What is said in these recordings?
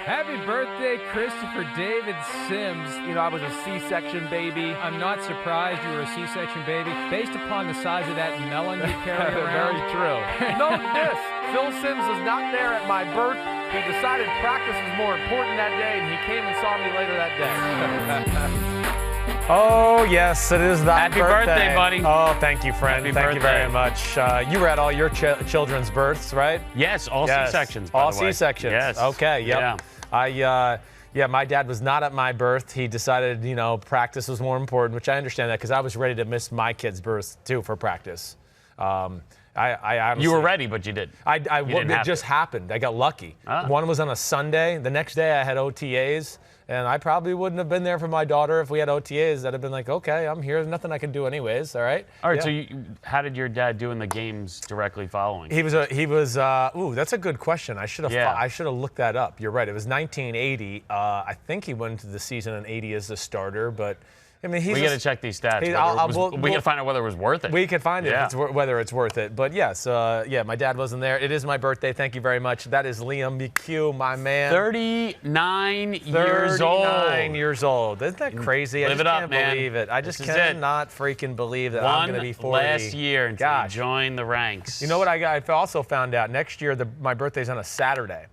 Happy birthday, Christopher David Sims. You know, I was a C-section baby. I'm not surprised you were a C-section baby, based upon the size of that melon you carry around. Very true. Note this, Phil Sims was not there at my birth. He decided practice was more important that day, and he came and saw me later that day. Oh, yes, it is that Happy birthday, buddy. Oh, thank you, friend. Happy Thank you birthday. very much. You were at all your children's births, right? Yes, all C-sections, by all the way. C-sections. Yes. Okay, yep. Yeah. My dad was not at my birth. He decided, practice was more important, which I understand that because I was ready to miss my kid's birth, too, for practice. I honestly, You were ready, but you didn't. It just happened. I got lucky. One was on a Sunday. The next day I had OTAs, and I probably wouldn't have been there for my daughter if we had OTAs. I'd have been like, okay, I'm here. There's nothing I can do anyways. All right. All right. So how did your dad do in the games directly following? He was. Ooh, that's a good question. I should have looked that up. You're right. It was 1980. I think he went into the season in 80 as the starter, but. I mean, we got to check these stats. We got to find out whether it was worth it. We could find it whether it's worth it. But yes, my dad wasn't there. It is my birthday. Thank you very much. That is Liam McHugh, my man. 39 years old. 39 years old. Isn't that crazy? Live it up, man. I just can't believe it. I just cannot freaking believe that I'm going to be 40. One last year until you join the ranks. You know what I also found out? Next year, my birthday's on a Saturday,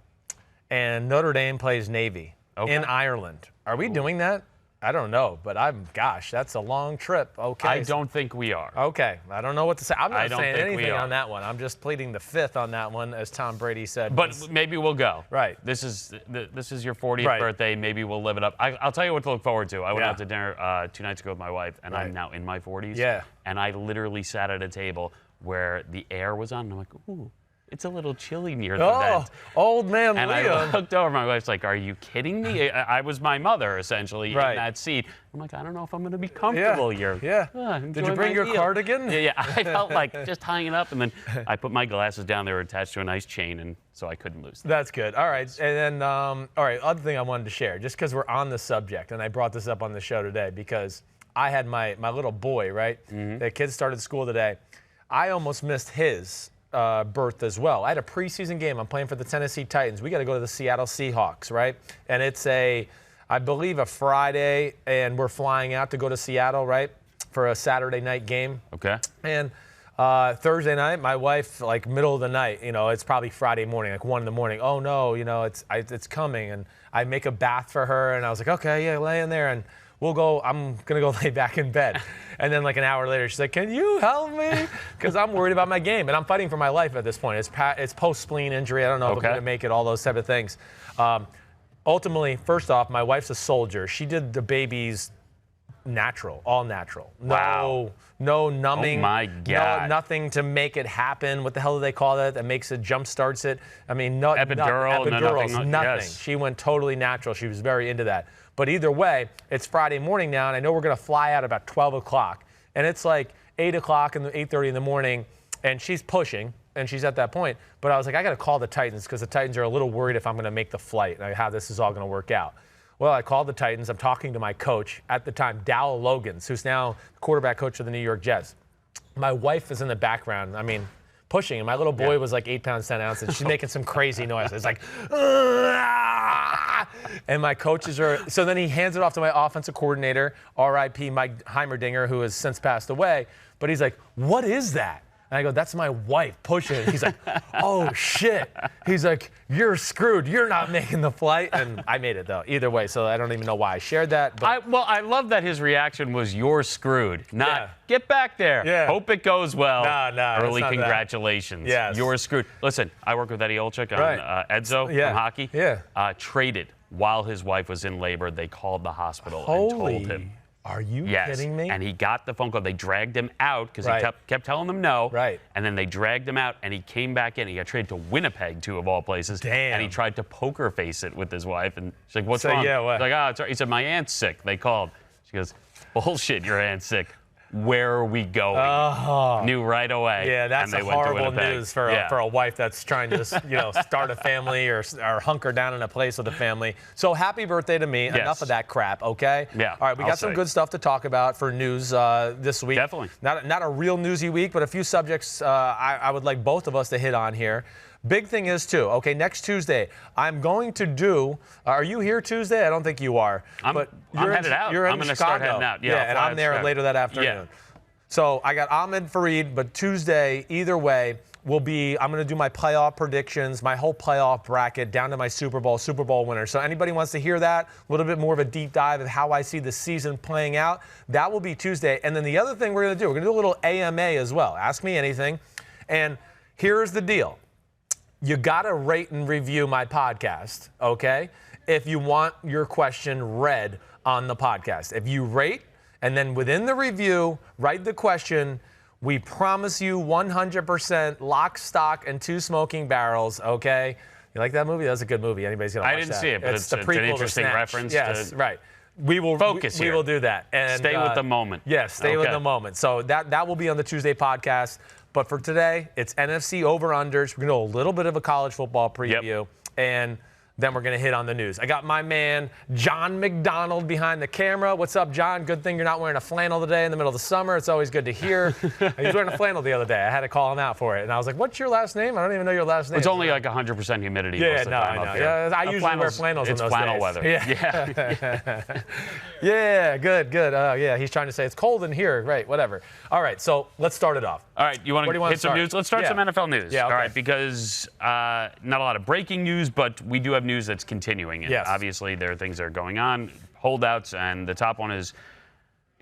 and Notre Dame plays Navy in Ireland. Are we doing that? I don't know, but that's a long trip. Okay. I don't think we are. Okay. I don't know what to say. I'm not saying anything on that one. I'm just pleading the fifth on that one, as Tom Brady said. But maybe we'll go. Right. This is your 40th birthday. Maybe we'll live it up. I'll tell you what to look forward to. I went out to dinner 2 nights ago with my wife, and I'm now in my 40s. Yeah. And I literally sat at a table where the air was on, and I'm like, ooh. It's a little chilly near the vent. Old man and Liam. I looked over. My wife's like, are you kidding me? I was my mother, essentially, in that seat. I'm like, I don't know if I'm going to be comfortable here. Yeah. Did you bring your cardigan? Yeah. I felt like just tying it up, and then I put my glasses down. They were attached to a nice chain, and so I couldn't lose them. That's good. All right. And then, other thing I wanted to share, just because we're on the subject, and I brought this up on the show today, because I had my little boy, right? Mm-hmm. The kid started school today. I almost missed his birth as well. I had a preseason game. I'm playing for the Tennessee Titans. We got to go to the Seattle Seahawks, right? And it's I believe a Friday, and we're flying out to go to Seattle, right, for a Saturday night game. Okay. And Thursday night, my wife, like middle of the night, it's probably Friday morning, like 1 in the morning. Oh no, it's coming, and I make a bath for her, and I was like, okay, yeah, lay in there, and I'm going to go lay back in bed. And then like an hour later, she's like, can you help me? Because I'm worried about my game. And I'm fighting for my life at this point. It's post-spleen injury. I don't know if I'm going to make it, all those type of things. Ultimately, first off, my wife's a soldier. She did the babies natural, all natural. No numbing. Oh, my God. Nothing to make it happen. What the hell do they call that makes it, jump starts it? I mean, epidurals, nothing. Yes. She went totally natural. She was very into that. But either way, it's Friday morning now, and I know we're going to fly out about 12 o'clock. And it's like 8 o'clock and 8:30 in the morning, and she's pushing, and she's at that point. But I was like, I got to call the Titans because the Titans are a little worried if I'm going to make the flight and how this is all going to work out. Well, I called the Titans. I'm talking to my coach at the time, Dowell Logans, who's now quarterback coach of the New York Jets. My wife is in the background. I mean, pushing, and my little boy was like 8 pounds, 10 ounces. She's making some crazy noises. It's like, and my coaches are, so then he hands it off to my offensive coordinator, R.I.P. Mike Heimerdinger, who has since passed away. But he's like, what is that? And I go, that's my wife pushing. He's like, oh, shit. He's like, you're screwed. You're not making the flight. And I made it, though, either way. So I don't even know why I shared that. But I love that his reaction was, you're screwed, not get back there. Yeah. Hope it goes well. No, early congratulations. Yes. You're screwed. Listen, I work with Eddie Olczyk on Edzo from hockey. Yeah. Traded while his wife was in labor. They called the hospital and told him. Are you kidding me? And he got the phone call. They dragged him out because he kept telling them no. Right. And then they dragged him out, and he came back in. He got traded to Winnipeg, too, of all places. Damn. And he tried to poker face it with his wife. And she's like, what's wrong? Yeah, what? He's like, oh, it's all right. He said, my aunt's sick. They called. She goes, bullshit, your aunt's sick. Where are we going? Knew right away. Yeah, that's and they horrible went to news for a wife that's trying to start a family or hunker down in a place with a family. So happy birthday to me. Yes. Enough of that crap, okay? Yeah. All right, we got some good stuff to talk about for news this week. Definitely. Not a real newsy week, but a few subjects I would like both of us to hit on here. Big thing is, too, okay, next Tuesday, I'm going to do – are you here Tuesday? I don't think you are. I'm headed out. You're I'm in going to Chicago. start heading out. Yeah, and I'm there later that afternoon. Yeah. So I got Ahmed Fareed, but Tuesday, either way, I'm going to do my playoff predictions, my whole playoff bracket down to my Super Bowl winner. So anybody wants to hear that, a little bit more of a deep dive of how I see the season playing out, that will be Tuesday. And then the other thing we're going to do a little AMA as well. Ask me anything. And here's the deal. You got to rate and review my podcast, okay? If you want your question read on the podcast. If you rate, and then within the review, write the question, we promise you 100% lock, stock, and 2 smoking barrels, okay? You like that movie? That's a good movie. Anybody's going to watch that. I didn't see it, but it's the an prequel interesting to Snatch. reference. Yes, right. We will focus we here. will do that. And stay with the moment. Yes, stay with the moment. So that will be on the Tuesday podcast. But for today, it's NFC over-unders. We're going to do a little bit of a college football preview. And then we're going to hit on the news. I got my man, John McDonald, behind the camera. What's up, John? Good thing you're not wearing a flannel today in the middle of the summer. It's always good to hear. He was wearing a flannel the other day. I had to call him out for it. And I was like, what's your last name? I don't even know your last name. It's only like 100% humidity most of the time up here. Yeah, I usually wear flannels in those flannel days. weather. Yeah. Yeah, good. Yeah, he's trying to say it's cold in here. Right, whatever. All right, so let's start it off. All right, you want to hit some news? Let's start some NFL news. Yeah, okay. All right, because not a lot of breaking news, but we do have news that's continuing. And yes. Obviously, there are things that are going on, holdouts, and the top one is,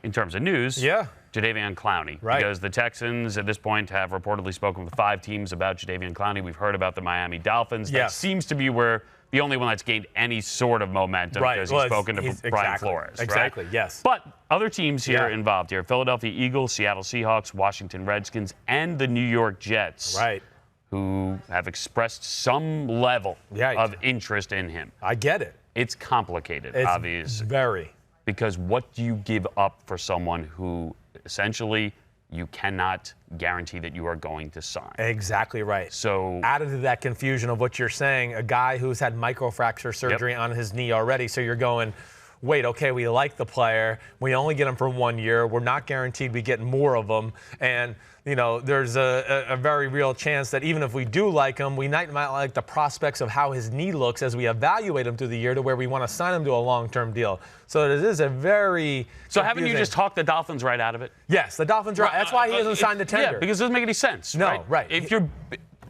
in terms of news, Jadeveon Clowney. Right. Because the Texans, at this point, have reportedly spoken with 5 teams about Jadeveon Clowney. We've heard about the Miami Dolphins. That seems to be the only one that's gained any sort of momentum because he's spoken to Brian Flores. Exactly, right? Yes. But other teams here involved here, Philadelphia Eagles, Seattle Seahawks, Washington Redskins, and the New York Jets. Right. Who have expressed some level of interest in him. I get it. It's complicated, it's obviously. Very. Because what do you give up for someone who essentially you cannot guarantee that you are going to sign? Exactly right. So added to that confusion of what you're saying, a guy who's had microfracture surgery on his knee already, so you're going, wait, okay, we like the player. We only get him for 1 year. We're not guaranteed we get more of them. And, you know, there's a very real chance that even if we do like him, we might like the prospects of how his knee looks as we evaluate him through the year to where we want to sign him to a long-term deal. So it is a very So haven't you just talked the Dolphins right out of it? Yes, the Dolphins are. That's why he hasn't signed the tender. Yeah, because it doesn't make any sense. No, right. If you're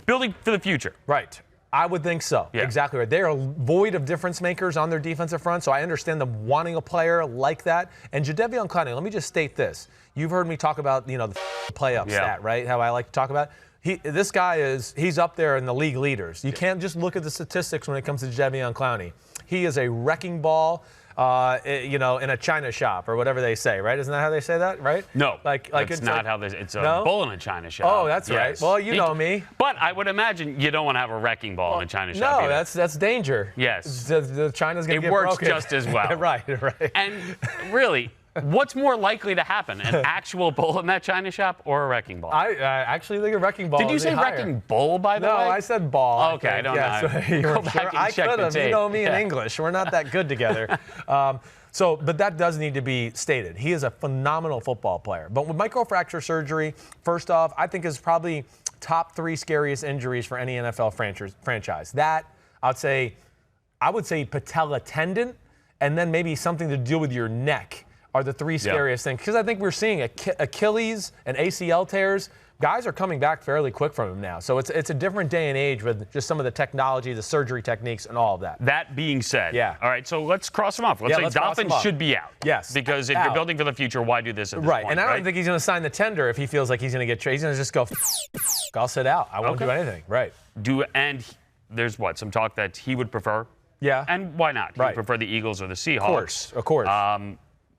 building for the future. Right. I would think so. Yeah. Exactly right. They are void of difference makers on their defensive front, so I understand them wanting a player like that. And Jadeveon Clowney, let me just state this. You've heard me talk about, the play-up stat, right? How I like to talk about it. This guy he's up there in the league leaders. You can't just look at the statistics when it comes to Jadeveon Clowney. He is a wrecking ball, in a china shop or whatever they say, right? Isn't that how they say that, right? No, like it's not how this. It's a bull in a china shop. Oh, that's right. Well, you know me. But I would imagine you don't want to have a wrecking ball in a china shop. No, either. that's danger. Yes, the China's going to get broken. It works broken. just as well. Right. And really, what's more likely to happen, an actual bull in that china shop or a wrecking ball? I actually think a wrecking ball. Did you say higher. wrecking bull, by the way? No, I said ball. Okay, I don't know. Go back and check I could the have. tape. You know me in English. We're not that good together. But that does need to be stated. He is a phenomenal football player. But with microfracture surgery, first off, I think is probably top 3 scariest injuries for any NFL franchise. That, I would say patella tendon, and then maybe something to do with your neck are the 3 scariest things. Because I think we're seeing Achilles and ACL tears. Guys are coming back fairly quick from him now. So it's a different day and age with just some of the technology, the surgery techniques, and all of that. That being said, all right, so let's cross them off. Let's say Dolphins should be out. Yes. Because if you're building for the future, why do this at this point? And I don't think he's going to sign the tender if he feels like he's going to get traded. He's going to just go, I'll sit out. I won't do anything. Right. And there's some talk that he would prefer. Yeah. And why not? He would prefer the Eagles or the Seahawks. Of course.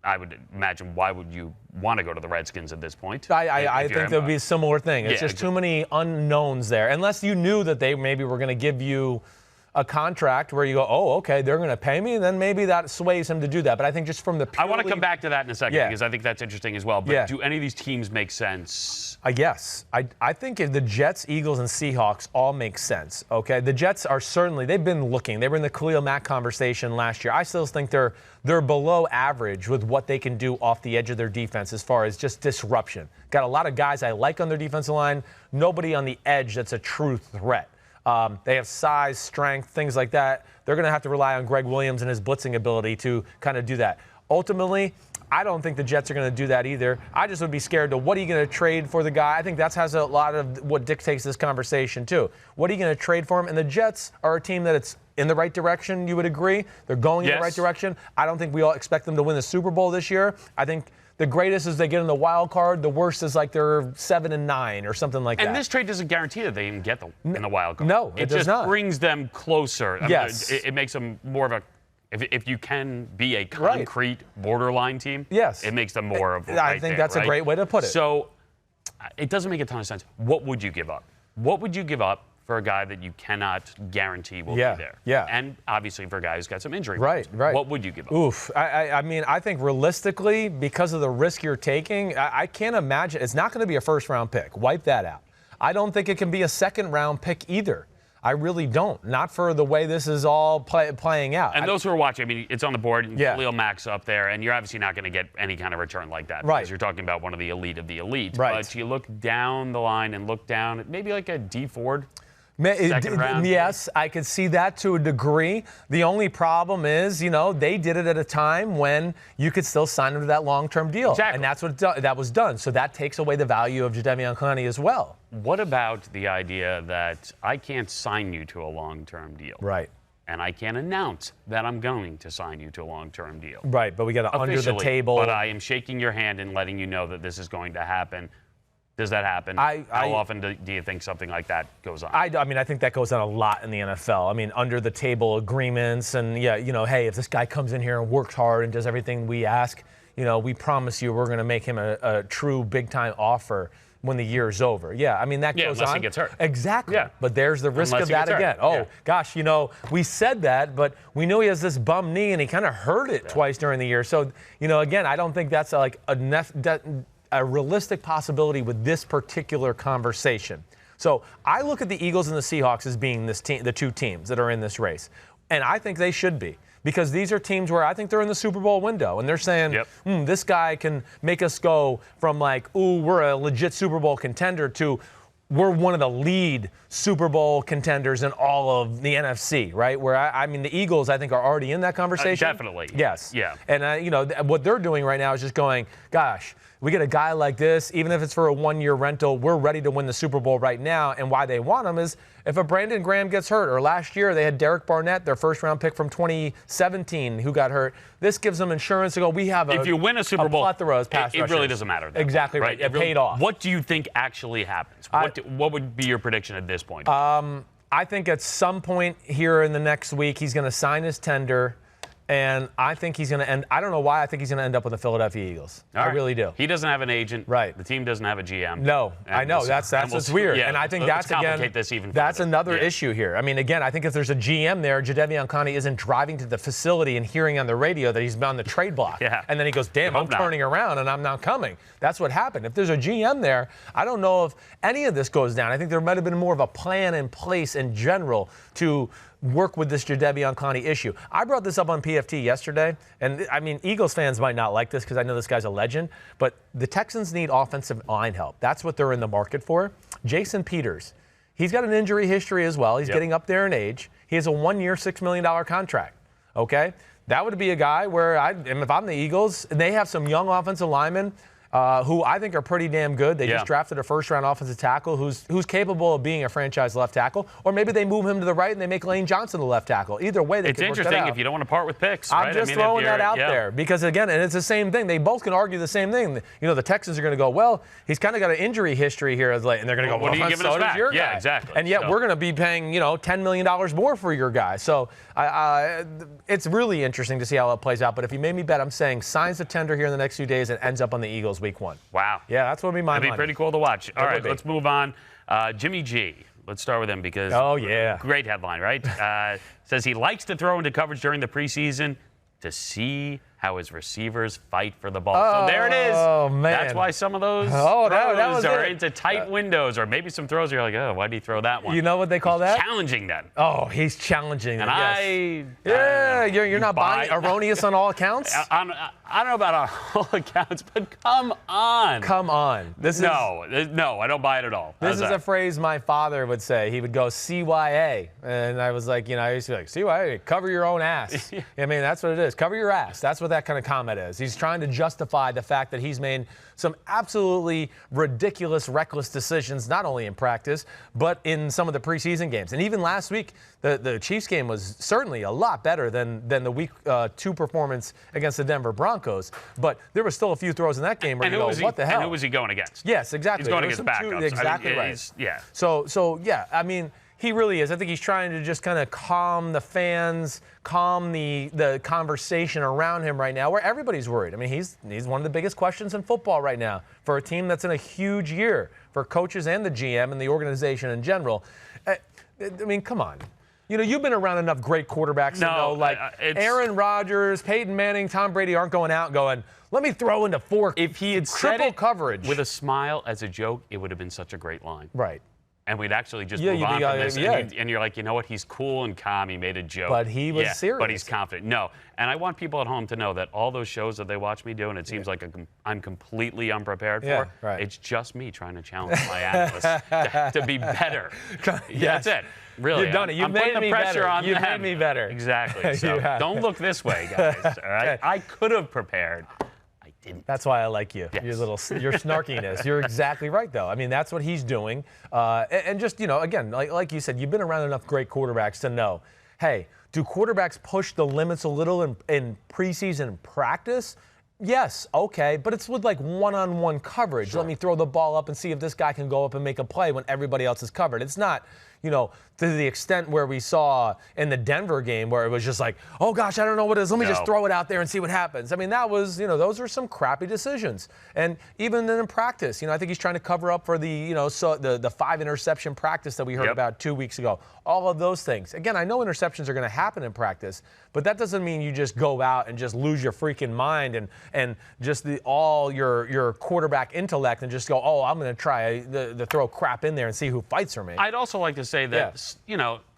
I would imagine, why would you want to go to the Redskins at this point? I think there would be a similar thing. It's just too many unknowns there. Unless you knew that they maybe were going to give you a contract where you go, oh, okay, they're going to pay me, then maybe that sways him to do that. But I think just from the I want to come back to that in a second because I think that's interesting as well. But do any of these teams make sense? Yes. I think if the Jets, Eagles, and Seahawks all make sense, okay? The Jets are certainly, they've been looking. They were in the Khalil Mack conversation last year. I still think they're below average with what they can do off the edge of their defense as far as just disruption. Got a lot of guys I like on their defensive line. Nobody on the edge that's a true threat. They have size, strength, things like that. They're going to have to rely on Greg Williams and his blitzing ability to kind of do that. Ultimately, I don't think the Jets are going to do that either. I just would be scared to what are you going to trade for the guy? I think that has a lot of what dictates this conversation too. What are you going to trade for him? And the Jets are a team that it's in the right direction, you would agree? They're going in the right direction. I don't think we all expect them to win the Super Bowl this year. I think the greatest is they get in the wild card. The worst is like they're 7-9 or something like that. And this trade doesn't guarantee that they even get in the wild card. No, it does not. It just brings them closer. Yes. It makes them more of a if you can be a concrete borderline team, yes, it makes them more of I think that's a great way to put it. So it doesn't make a ton of sense. What would you give up? What would you give up for a guy that you cannot guarantee will be there? Yeah. And obviously for a guy who's got some injury. Right. What would you give up? Oof. I mean, I think realistically, because of the risk you're taking, I can't imagine. It's not going to be a first-round pick. Wipe that out. I don't think it can be a second-round pick either. I really don't. Not for the way this is all playing out. And those who are watching, I mean, it's on the board. Khalil Mack's up there, and you're obviously not going to get any kind of return like that. Right. Because you're talking about one of the elite of the elite. Right. But you look down the line and look down at maybe like a D Ford. Second round. Yes, I could see that to a degree. The only problem is, they did it at a time when you could still sign them to that long-term deal. Exactly. And that's what that was done. So that takes away the value of Jadeveon Clowney as well. What about the idea that I can't sign you to a long-term deal? Right. And I can't announce that I'm going to sign you to a long-term deal. Right, but we got to under the table. But I am shaking your hand and letting you know that this is going to happen. Does that happen? How often do you think something like that goes on? I mean, I think that goes on a lot in the NFL. I mean, under the table agreements and, hey, if this guy comes in here and works hard and does everything we ask, we promise you we're going to make him a true big-time offer when the year's over. Yeah, I mean, that goes on. Unless he gets hurt. Exactly. Yeah. But there's the risk of that again. Oh, gosh, we said that, but we knew he has this bum knee and he kind of hurt it twice during the year. So, again, I don't think that's like a realistic possibility with this particular conversation. So I look at the Eagles and the Seahawks as being the two teams that are in this race. And I think they should be. Because these are teams where I think they're in the Super Bowl window. And they're saying, this guy can make us go from we're a legit Super Bowl contender to we're one of the lead Super Bowl contenders in all of the NFC, right? Where, I mean, the Eagles, I think, are already in that conversation. Definitely. Yes. Yeah. And, what they're doing right now is just going, gosh, we get a guy like this, even if it's for a one-year rental, we're ready to win the Super Bowl right now. And why they want him is if a Brandon Graham gets hurt, or last year they had Derek Barnett, their first-round pick from 2017, who got hurt. This gives them insurance to go, we have if you win a Super Bowl, plethora of pass it really doesn't matter. Exactly right. It paid off. What do you think actually happens? What would be your prediction at this point? I think at some point here in the next week, he's going to sign his tender. And I think he's going to end. I don't know why I think he's going to end up with the Philadelphia Eagles. I really do. He doesn't have an agent. Right. The team doesn't have a GM. No, I know. That's what's weird. Yeah, and I think let's complicate this even that's further. another issue here. I mean, again, I think if there's a GM there, Jadeveon Clowney isn't driving to the facility and hearing on the radio that he's on the trade block. Yeah. And then he goes, damn, I'm turning around and I'm not coming. That's what happened. If there's a GM there, I don't know if any of this goes down. I think there might have been more of a plan in place in general to work with this Jadeveon Clowney issue. I brought this up on PFT yesterday, and I mean, Eagles fans might not like this because I know this guy's a legend, but the Texans need offensive line help. That's what they're in the market for. Jason Peters, he's got an injury history as well. He's getting up there in age. He has a one-year, $6 million contract, okay? That would be a guy where, if I'm the Eagles, and they have some young offensive linemen who I think are pretty damn good. They just drafted a first-round offensive tackle who's capable of being a franchise left tackle, or maybe they move him to the right and they make Lane Johnson the left tackle. Either way, it's interesting if you don't want to part with picks. I'm right? just throwing that out there because, again, and it's the same thing. They both can argue the same thing. The Texans are going to go, well, he's kind of got an injury history here as late, and they're going to go, what are you giving us back? Your guy. Yeah, exactly. And yet we're going to be paying, $10 million more for your guy. So it's really interesting to see how it plays out. But if you made me bet, I'm saying signs the tender here in the next few days and ends up on the Eagles week 1. Wow. Yeah, that's what would be my money. It'd be pretty cool to watch. All right, let's move on. Jimmy G. Let's start with him because great headline, right? Says he likes to throw into coverage during the preseason to see how his receivers fight for the ball. So there it is. Oh, man. That's why some of those throws are into tight windows, or maybe some throws you're like, oh, why did he throw that one? You know what they call that? Challenging them. Oh, he's challenging them. And you're not buying erroneous on all accounts? I don't know about on all accounts, but come on. Come on. No, I don't buy it at all. This is a phrase my father would say. He would go, CYA. And I was like, I used to be like, CYA, cover your own ass. I mean, that's what it is. Cover your ass. That's what that kind of comment is. He's trying to justify the fact that he's made some absolutely ridiculous, reckless decisions, not only in practice, but in some of the preseason games. And even last week, the Chiefs game was certainly a lot better than the week 2 performance against the Denver Broncos. But there were still a few throws in that game where you go, what the hell? And who was he going against? Yes, exactly. He's going against backups. Exactly right. Yeah. So, yeah, I mean, he really is. I think he's trying to just kind of calm the fans, calm the conversation around him right now, where everybody's worried. I mean, he's one of the biggest questions in football right now for a team that's in a huge year for coaches and the GM and the organization in general. I mean, come on. You've been around enough great quarterbacks to know, like Aaron Rodgers, Peyton Manning, Tom Brady aren't going out and going, let me throw into 4 if he had triple said coverage. With a smile as a joke, it would have been such a great line. Right. And we'd actually just move on from this. And you're like, you know what? He's cool and calm. He made a joke. But he was serious. But he's confident. No. And I want people at home to know that all those shows that they watch me do, and it seems like I'm completely unprepared for, it's just me trying to challenge my analysts to be better. That's it. Really. You've done it. You've made me better. You've made me better. Exactly. So don't look this way, guys. All right? I could have prepared. Didn't. That's why I like you. Yes. Your snarkiness. You're exactly right, though. I mean, that's what he's doing. And just, again, like you said, you've been around enough great quarterbacks to know, hey, do quarterbacks push the limits a little in preseason practice? Yes, okay, but it's with like one-on-one coverage. Sure. Let me throw the ball up and see if this guy can go up and make a play when everybody else is covered. It's not, to the extent where we saw in the Denver game where it was just like, oh gosh, I don't know what it is. Let me just throw it out there and see what happens. I mean, that was, those were some crappy decisions. And even in practice, I think he's trying to cover up for the 5 interception practice that we heard about 2 weeks ago. All of those things. Again, I know interceptions are going to happen in practice, but that doesn't mean you just go out and just lose your freaking mind and just all your quarterback intellect and just go, oh, I'm going to try to throw crap in there and see who fights for me. I'd also like to say that,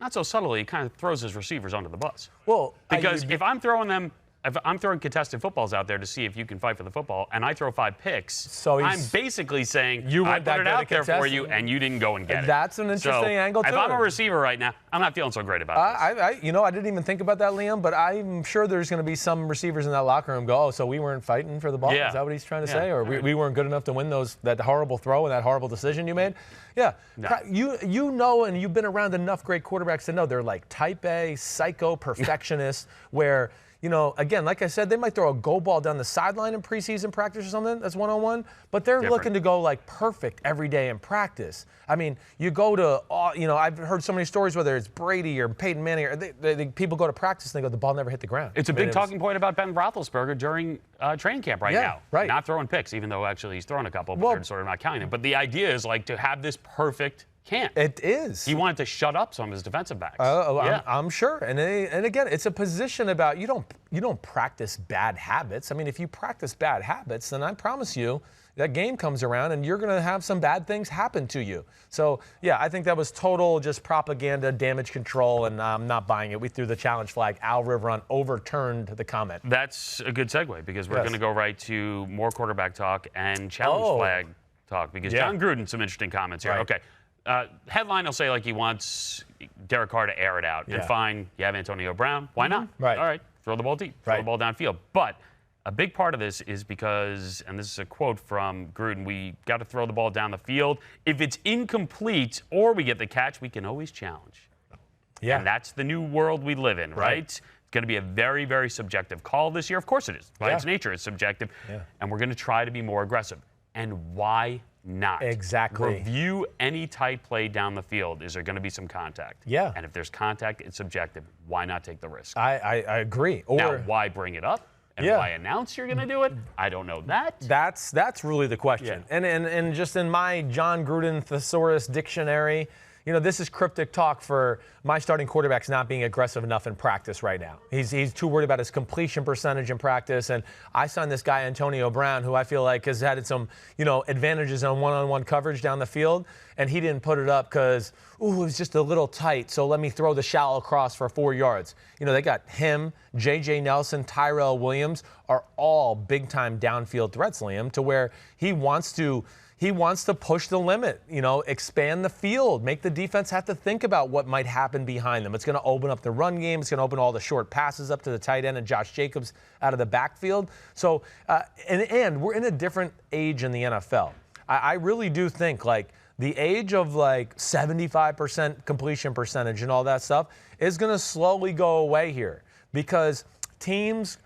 not so subtly, he kind of throws his receivers under the bus. Well, because if I'm throwing contested footballs out there to see if you can fight for the football, and I throw 5 picks, I'm basically saying I put it out there for you, and you didn't go and get it. That's an interesting angle, too. If I'm a receiver right now, I'm not feeling so great about this. I didn't even think about that, Liam, but I'm sure there's going to be some receivers in that locker room go, oh, so we weren't fighting for the ball? Yeah. Is that what he's trying to say? Or we weren't good enough to win that horrible throw and that horrible decision you made? Yeah. No. You know, and you've been around enough great quarterbacks to know they're like type A, psycho perfectionists where – again, like I said, they might throw a go ball down the sideline in preseason practice or something. That's one-on-one. But they're looking to go, like, perfect every day in practice. I mean, you go to, I've heard so many stories, whether it's Brady or Peyton Manning, or people go to practice and they go, the ball never hit the ground. It's a big talking point about Ben Roethlisberger during training camp right now. Right. Not throwing picks, even though actually he's thrown a couple, but they're sort of not counting them. But the idea is, like, to have this perfect camp. It is. He wanted to shut up some of his defensive backs. I'm sure. And again, it's a position about you don't practice bad habits. I mean, if you practice bad habits, then I promise you that game comes around and you're going to have some bad things happen to you. So, yeah, I think that was total just propaganda, damage control, and I'm not buying it. We threw the challenge flag. Al Riveron overturned the comment. That's a good segue because we're going to go right to more quarterback talk and challenge flag talk because Jon Gruden, some interesting comments here. Right. Okay. Headline will say like he wants Derek Carr to air it out. And fine, you have Antonio Brown. Why not? Right. All right, throw the ball deep. Throw the ball downfield. But a big part of this is because, and this is a quote from Gruden, we got to throw the ball down the field. If it's incomplete or we get the catch, we can always challenge. Yeah. And that's the new world we live in, right? It's going to be a very, very subjective call this year. Of course it is. By its nature, it's subjective. Yeah. And we're going to try to be more aggressive. And why not? Exactly. Review any tight play down the field. Is there going to be some contact? Yeah. And if there's contact, it's subjective. Why not take the risk? I agree. Now, why bring it up? And why announce you're going to do it? I don't know that. That's really the question. Yeah. And just in my Jon Gruden thesaurus dictionary, this is cryptic talk for my starting quarterback's not being aggressive enough in practice right now. He's too worried about his completion percentage in practice. And I signed this guy, Antonio Brown, who I feel like has had some, advantages on one-on-one coverage down the field. And he didn't put it up because, it was just a little tight. So let me throw the shallow cross for 4 yards. They got him, J.J. Nelson, Tyrell Williams are all big-time downfield threats, Liam, to where he wants to push the limit, expand the field, make the defense have to think about what might happen behind them. It's going to open up the run game. It's going to open all the short passes up to the tight end and Josh Jacobs out of the backfield. So, and we're in a different age in the NFL. I really do think, the age of 75% completion percentage and all that stuff is going to slowly go away here because teams,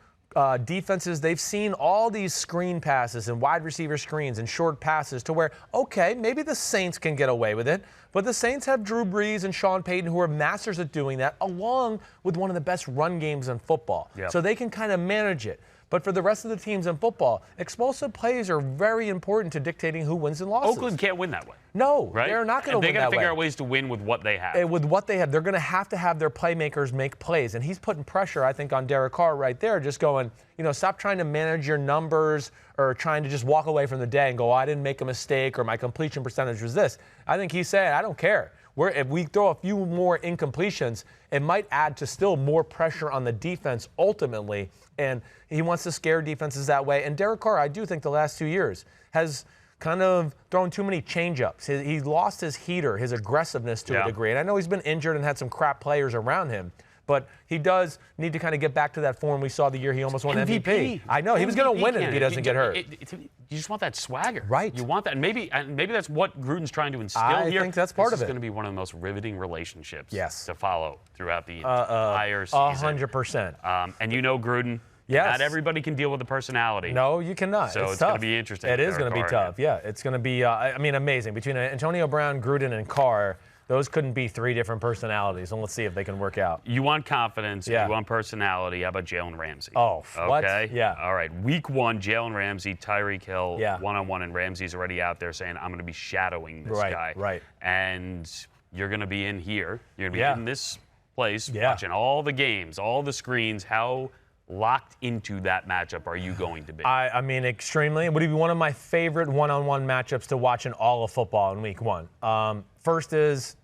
defenses, they've seen all these screen passes and wide receiver screens and short passes to where, okay, maybe the Saints can get away with it, but the Saints have Drew Brees and Sean Payton who are masters at doing that along with one of the best run games in football. Yep. So they can kind of manage it. But for the rest of the teams in football, explosive plays are very important to dictating who wins and losses. Oakland can't win that way. No, right? They're not going to win that way. They got to figure out ways to win with what they have. And with what they have, they're going to have their playmakers make plays. And he's putting pressure, I think, on Derek Carr right there, just going, stop trying to manage your numbers or trying to just walk away from the day and go, I didn't make a mistake or my completion percentage was this. I think he's saying, I don't care. If we throw a few more incompletions, it might add to still more pressure on the defense ultimately. And he wants to scare defenses that way. And Derek Carr, I do think the last 2 years has kind of thrown too many change-ups. He lost his heater, his aggressiveness to a degree. And I know he's been injured and had some crap players around him. But he does need to kind of get back to that form we saw the year he almost won MVP. I know. He was going to win it if he doesn't get hurt. You just want that swagger. Right. You want that. And maybe that's what Gruden's trying to instill here. I think that's part of it. This is going to be one of the most riveting relationships to follow throughout the entire season. 100%. And Gruden, not everybody can deal with the personality. No, you cannot. So it's going to be interesting. It is going to be tough. Yeah, it's going to be, amazing. Between Antonio Brown, Gruden, and Carr, those couldn't be three different personalities, and let's see if they can work out. You want confidence. You want personality. How about Jalen Ramsey? Oh, what? Okay. Yeah. All right. Week 1, Jalen Ramsey, Tyreek Hill, one-on-one, and Ramsey's already out there saying, I'm going to be shadowing this guy. Right. And you're going to be in here. You're going to be in this place watching all the games, all the screens. How locked into that matchup are you going to be? I mean, extremely. It would be one of my favorite one-on-one matchups to watch in all of football in Week 1. First is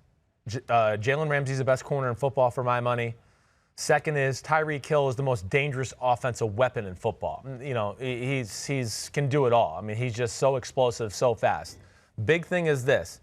Jalen Ramsey's the best corner in football for my money. Second is Tyreek Hill is the most dangerous offensive weapon in football. He's can do it all. I mean, he's just so explosive, so fast. Big thing is this.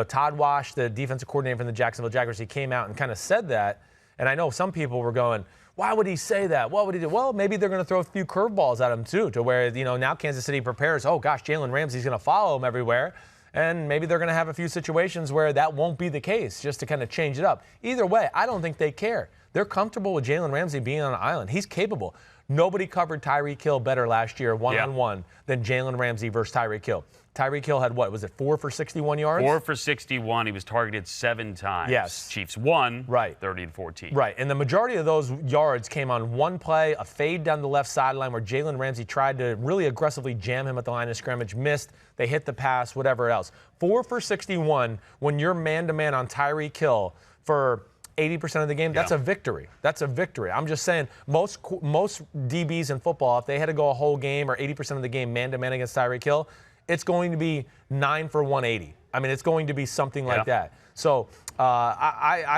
Todd Wash, the defensive coordinator from the Jacksonville Jaguars, he came out and kind of said that. And I know some people were going, why would he say that? What would he do? Well, maybe they're going to throw a few curveballs at him too, to where, now Kansas City prepares, oh gosh, Jalen Ramsey's going to follow him everywhere. And maybe they're going to have a few situations where that won't be the case, just to kind of change it up. Either way, I don't think they care. They're comfortable with Jalen Ramsey being on an island. He's capable. Nobody covered Tyreek Hill better last year one-on-one than Jalen Ramsey versus Tyreek Hill. Tyreek Hill had what? Was it 4 for 61 yards? 4 for 61. He was targeted 7 times. Yes. Chiefs won 30-14. Right. And the majority of those yards came on one play, a fade down the left sideline where Jalen Ramsey tried to really aggressively jam him at the line of scrimmage, missed. They hit the pass, whatever else. 4 for 61 when you're man-to-man on Tyreek Hill for 80% of the game, that's a victory. That's a victory. I'm just saying most DBs in football, if they had to go a whole game or 80% of the game man-to-man against Tyreek Hill, it's going to be 9 for 180. I mean, it's going to be something like that. So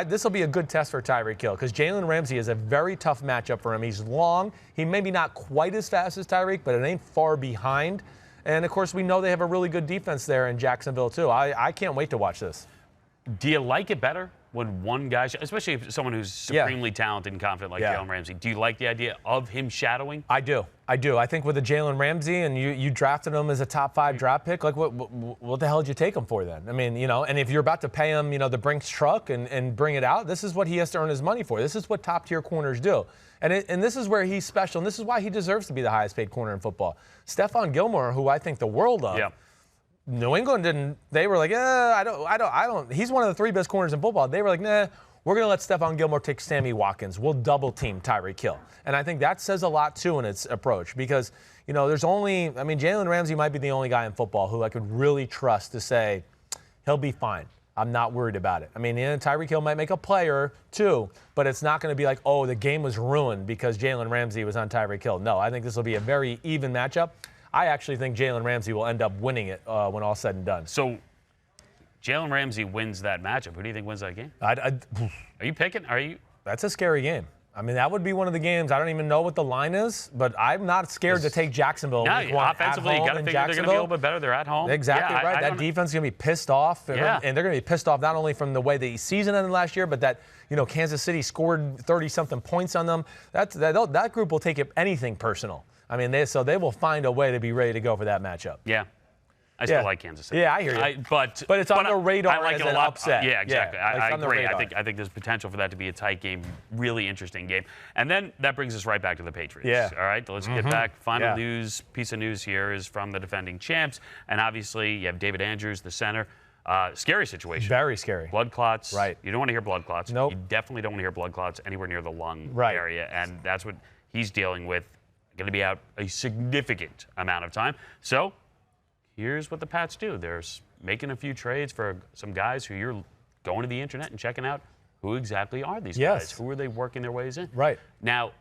this will be a good test for Tyreek Hill because Jalen Ramsey is a very tough matchup for him. He's long. He may be not quite as fast as Tyreek, but it ain't far behind. And, of course, we know they have a really good defense there in Jacksonville, too. I can't wait to watch this. Do you like it better when one guy, especially if someone who's supremely talented and confident like Jalen Ramsey, do you like the idea of him shadowing? I do. I think with the Jalen Ramsey and you drafted him as a top 5 draft pick, like what the hell did you take him for then? I mean, and if you're about to pay him, the Brinks truck and bring it out, this is what he has to earn his money for. This is what top tier corners do. And this is where he's special, and this is why he deserves to be the highest paid corner in football. Stephon Gilmore, who I think the world of. Yeah. New England didn't. They were like, I don't. He's one of the 3 best corners in football. They were like, nah, we're going to let Stephon Gilmore take Sammy Watkins. We'll double team Tyreek Hill. And I think that says a lot, too, in its approach because, there's only, Jalen Ramsey might be the only guy in football who I could really trust to say he'll be fine. I'm not worried about it. I mean, Tyreek Hill might make a play or two, but it's not going to be like, oh, the game was ruined because Jalen Ramsey was on Tyreek Hill. No, I think this will be a very even matchup. I actually think Jalen Ramsey will end up winning it when all's said and done. So Jalen Ramsey wins that matchup. Who do you think wins that game? Are you picking? That's a scary game. I mean, that would be one of the games. I don't even know what the line is, but I'm not scared to take Jacksonville. No, offensively, you got to figure they're going to be a little bit better. They're at home. Exactly right. That defense is going to be pissed off, and they're going to be pissed off not only from the way the season ended last year, but that Kansas City scored 30-something points on them. That group will take anything personal. I mean, they will find a way to be ready to go for that matchup. Yeah. I still like Kansas City. Yeah, I hear you. But it's on the radar. I like as it a an lot. Upset. Yeah, exactly. I agree. I think there's potential for that to be a tight game, really interesting game. And then that brings us right back to the Patriots. Yeah. All right, let's get back. Final piece of news here is from the defending champs. And obviously, you have David Andrews, the center. Scary situation. Very scary. Blood clots. Right. You don't want to hear blood clots. Nope. You definitely don't want to hear blood clots anywhere near the lung Right. area. And that's what he's dealing with. Going to be out a significant amount of time. So here's what the Pats do. They're making a few trades for some guys who you're going to the internet and checking out who exactly are these guys. Who are they working their ways in? Right. Now,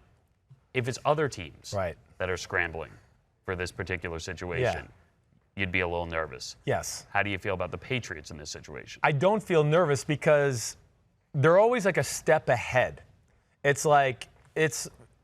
if it's other teams Right. that are scrambling for this particular situation, you'd be a little nervous. Yes. How do you feel about the Patriots in this situation? I don't feel nervous because they're always like a step ahead. It's like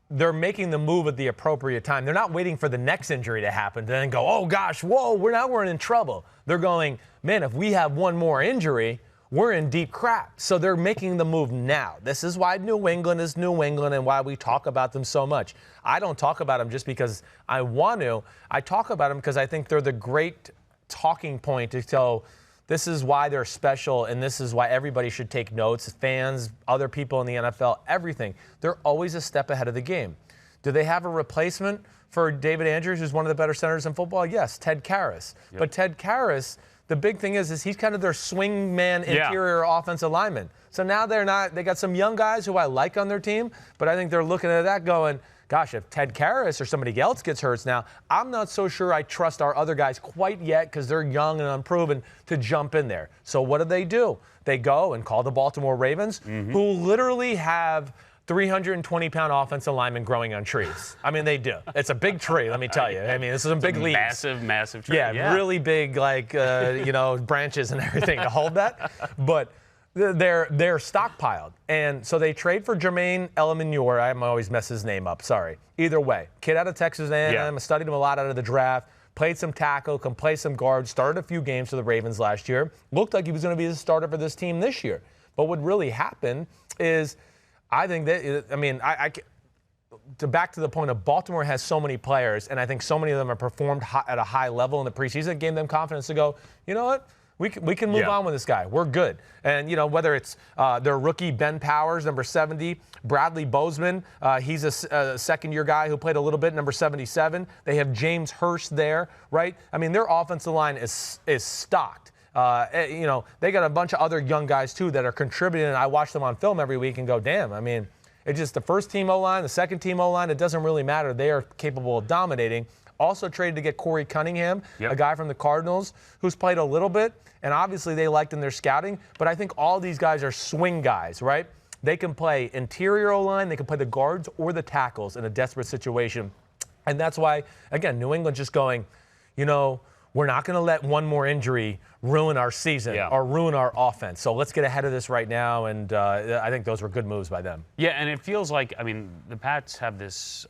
they're making the move at the appropriate time. They're not waiting for the next injury to happen to then go, oh, gosh, whoa, we're in trouble. They're going, man, if we have one more injury, we're in deep crap. So they're making the move now. This is why New England is New England and why we talk about them so much. I don't talk about them just because I want to. I talk about them because I think they're the great talking point to tell this is why they're special, and this is why everybody should take notes, fans, other people in the NFL, everything. They're always a step ahead of the game. Do they have a replacement for David Andrews, who's one of the better centers in football? Yes, Ted Karras. Yep. But Ted Karras, the big thing is he's kind of their swing man interior offensive lineman. So now they got some young guys who I like on their team, but I think they're looking at that going, gosh, if Ted Karras or somebody else gets hurt now, I'm not so sure I trust our other guys quite yet because they're young and unproven to jump in there. So what do? They go and call the Baltimore Ravens, who literally have 320-pound offensive linemen growing on trees. I mean, they do. It's a big tree, let me tell you. I mean, this is some big leaves. Massive tree. Yeah, really big, branches and everything to hold that. But they're stockpiled. And so they trade for Jermaine Elamanior. I always mess his name up. Sorry. Either way, kid out of Texas A&M. Studied him a lot out of the draft. Played some tackle, can play some guard. Started a few games for the Ravens last year. Looked like he was going to be the starter for this team this year. But what really happened is I think that, back to the point of Baltimore has so many players, and I think so many of them have performed at a high level in the preseason. It gave them confidence to go, you know what? We can move on with this guy. We're good. And, whether it's their rookie Ben Powers, number 70, Bradley Bozeman, he's a second-year guy who played a little bit, number 77. They have James Hurst there, right? I mean, their offensive line is stocked. They got a bunch of other young guys, too, that are contributing. And I watch them on film every week and go, damn, I mean, it's just the first-team O-line, the second-team O-line. It doesn't really matter. They are capable of dominating. Also traded to get Corey Cunningham, a guy from the Cardinals who's played a little bit, and obviously they liked in their scouting. But I think all these guys are swing guys, right? They can play interior O-line, they can play the guards or the tackles in a desperate situation. And that's why, again, New England's just going, we're not going to let one more injury ruin our season or ruin our offense. So let's get ahead of this right now, and I think those were good moves by them. Yeah, and it feels like, the Pats have this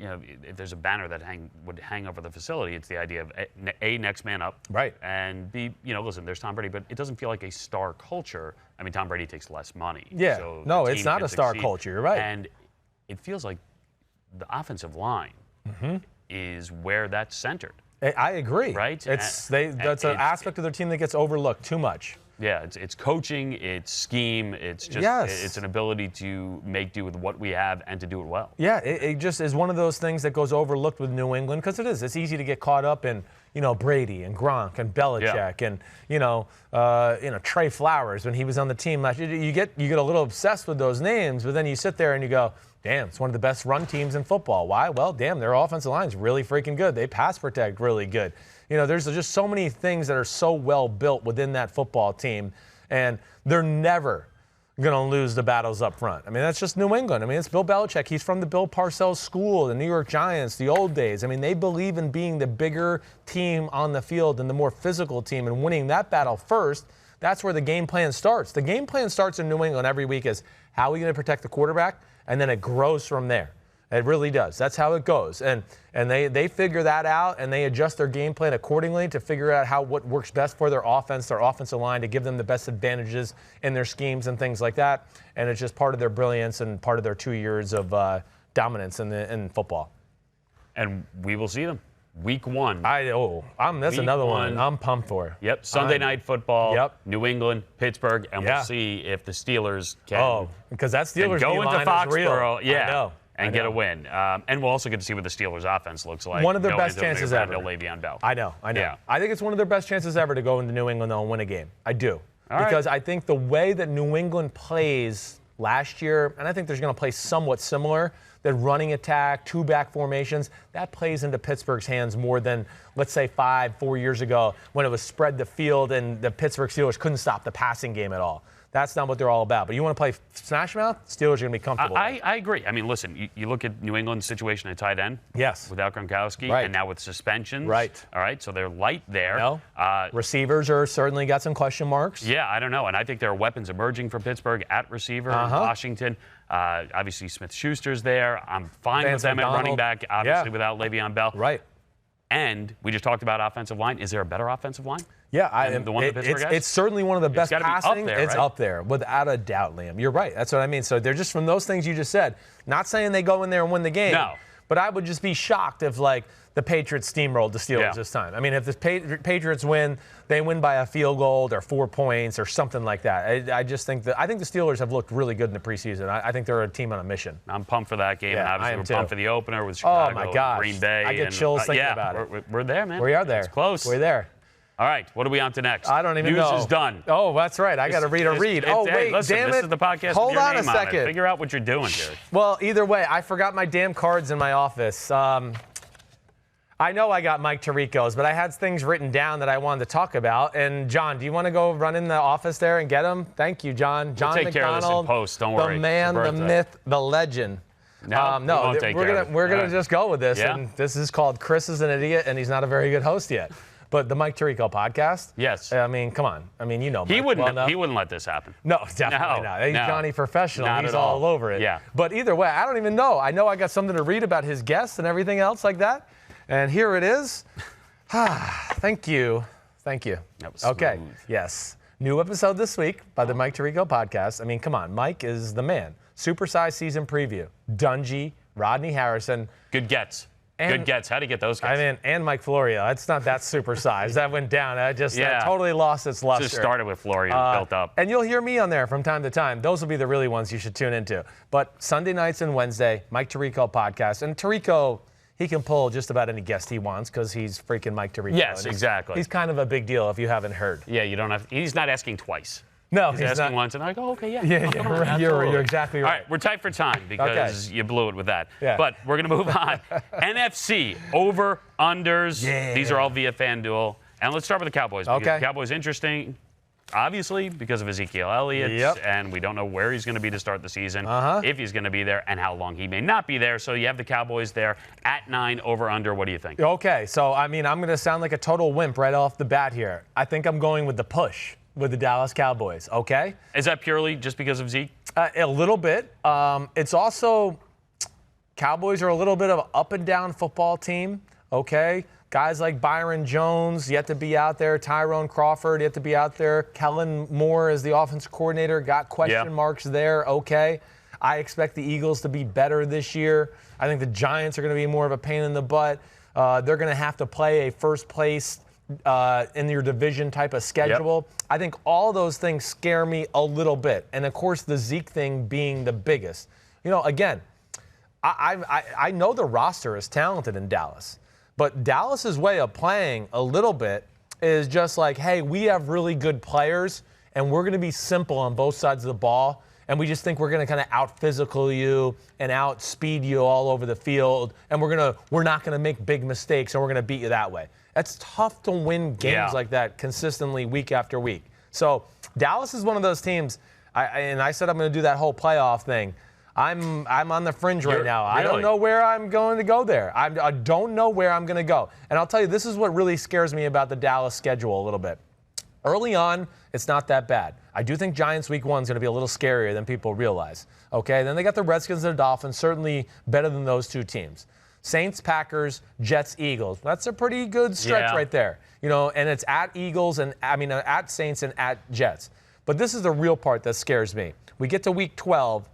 if there's a banner that would hang over the facility, it's the idea of A, next man up. Right. And B, listen, there's Tom Brady, but it doesn't feel like a star culture. Tom Brady takes less money. Yeah. So no, it's not a star culture. You're right. And it feels like the offensive line is where that's centered. I agree. Right? That's an aspect of their team that gets overlooked too much. Yeah, it's coaching, it's scheme, it's just it's an ability to make do with what we have and to do it well. Yeah, it just is one of those things that goes overlooked with New England because it is. It's easy to get caught up in Brady and Gronk and Belichick and Trey Flowers when he was on the team last year. You get a little obsessed with those names, but then you sit there and you go, damn, it's one of the best run teams in football. Why? Well, damn, their offensive line is really freaking good. They pass protect really good. You know, there's just so many things that are so well built within that football team, and they're never going to lose the battles up front. I mean, that's just New England. I mean, it's Bill Belichick. He's from the Bill Parcells school, the New York Giants, the old days. I mean, they believe in being the bigger team on the field and the more physical team and winning that battle first. That's where the game plan starts. The game plan starts in New England every week is how are we going to protect the quarterback, and then it grows from there. It really does. That's how it goes. And they figure that out, and they adjust their game plan accordingly to figure out what works best for their offense, their offensive line, to give them the best advantages in their schemes and things like that. And it's just part of their brilliance and part of their 2 years of dominance in football. And we will see them. Week 1. That's another one I'm pumped for. Yep, Sunday night football. Yep. New England, Pittsburgh, and we'll see if the Steelers can because that Steelers go into Foxborough, and get a win. And we'll also get to see what the Steelers' offense looks like. One of their best chances ever. Le'Veon Bell. I know. Yeah. I think it's one of their best chances ever to go into New England and win a game. I do. Because I think the way that New England plays last year, and I think they're going to play somewhat similar, that running attack, 2-back formations, that plays into Pittsburgh's hands more than, let's say, 4 years ago when it was spread the field and the Pittsburgh Steelers couldn't stop the passing game at all. That's not what they're all about. But you want to play smash mouth, Steelers are going to be comfortable. I agree. I mean, listen, you look at New England's situation at tight end. Yes. Without Gronkowski. Right. And now with suspensions. Right. All right, so they're light there. No. Receivers are certainly got some question marks. Yeah, I don't know. And I think there are weapons emerging for Pittsburgh at receiver in Washington. Obviously, Smith-Schuster's there. I'm fine with them at running back, obviously, without Le'Veon Bell. Right. And we just talked about offensive line. Is there a better offensive line? Yeah, the one that Pittsburgh has? It's certainly one of the best passing. It's right? up there, without a doubt, Liam. You're right. That's what I mean. So they're just from those things you just said. Not saying they go in there and win the game. No. But I would just be shocked if, like, the Patriots steamrolled the Steelers this time. I mean, if the Patriots win, they win by a field goal or 4 points or something like that. I just think I think the Steelers have looked really good in the preseason. I think they're a team on a mission. I'm pumped for that game. Yeah, and obviously, we're pumped for the opener with Chicago. Chicago Oh, my gosh. and Green Bay. I get chills thinking about it. We're there, man. We are there. It's close. We're there. All right, what are we on to next? I don't even know. News is done. Oh, that's right. I got to read a read. Hey, listen, damn it. This is the podcast Hold with your on name a second. On it. Figure out what you're doing here. Well, either way, I forgot my damn cards in my office. I know I got Mike Tirico's, but I had things written down that I wanted to talk about. And, John, do you want to go run in the office there and get them? Thank you, John. John we'll take McDonald, care of this in post. Don't worry. The man, the myth, the legend. No, we're gonna just go with this. Yeah? And this is called Chris is an idiot, and he's not a very good host yet. But the Mike Tirico podcast. Yes. I mean, come on. I mean, you know, Mike He wouldn't well let this happen. No, definitely not. He's Johnny Professional. He's all over it. Yeah. But either way, I don't even know. I know I got something to read about his guests and everything else like that. And here it is. Thank you. Thank you. That was okay. smooth. Yes. New episode this week by the Mike Tirico podcast. I mean, come on. Mike is the man. Supersized season preview. Dungy, Rodney Harrison. Good gets. Good gets. How do you get those guys? I mean, and Mike Florio. It's not that supersized. That went down. That totally lost its luster. Just started with Florio and built up. And you'll hear me on there from time to time. Those will be the really ones you should tune into. But Sunday nights and Wednesday, Mike Tirico podcast. And Tirico, he can pull just about any guest he wants because he's freaking Mike Tirico. Yes, exactly. He's kind of a big deal if you haven't heard. Yeah, you don't have. He's not asking twice. No, he's asking not. once, and I go, okay, yeah. Yeah, you're exactly right. All right, we're tight for time because you blew it with that. Yeah. But we're going to move on. NFC, over, unders. Yeah. These are all via FanDuel. And let's start with the Cowboys. Because Okay. the Cowboys, interesting, obviously, because of Ezekiel Elliott. Yep. And we don't know where he's going to be to start the season, if he's going to be there, and how long he may not be there. So you have the Cowboys there at 9, over, under. What do you think? Okay, so, I mean, I'm going to sound like a total wimp right off the bat here. I think I'm going with the push with the Dallas Cowboys, okay? Is that purely just because of Zeke? A little bit. It's also Cowboys are a little bit of an up-and-down football team, okay? Guys like Byron Jones yet to be out there. Tyrone Crawford yet to be out there. Kellen Moore as the offensive coordinator got question marks there, okay? I expect the Eagles to be better this year. I think the Giants are going to be more of a pain in the butt. They're going to have to play a first place in your division type of schedule. Yep. I think all those things scare me a little bit. And, of course, the Zeke thing being the biggest. You know, again, I know the roster is talented in Dallas. But Dallas's way of playing a little bit is just like, hey, we have really good players, and we're going to be simple on both sides of the ball, and we just think we're going to kind of out-physical you and out-speed you all over the field, and we're not going to make big mistakes, and we're going to beat you that way. That's tough to win games like that consistently week after week. So Dallas is one of those teams, and I said I'm going to do that whole playoff thing. I'm on the fringe right now. Really? I don't know where I'm going to go there. I don't know where I'm going to go. And I'll tell you, this is what really scares me about the Dallas schedule a little bit. Early on, it's not that bad. I do think Giants week 1 is going to be a little scarier than people realize. Okay, then they got the Redskins and the Dolphins, certainly better than those two teams. Saints, Packers, Jets, Eagles. That's a pretty good stretch right there. And it's at Eagles at Saints and at Jets. But this is the real part that scares me. We get to week 12.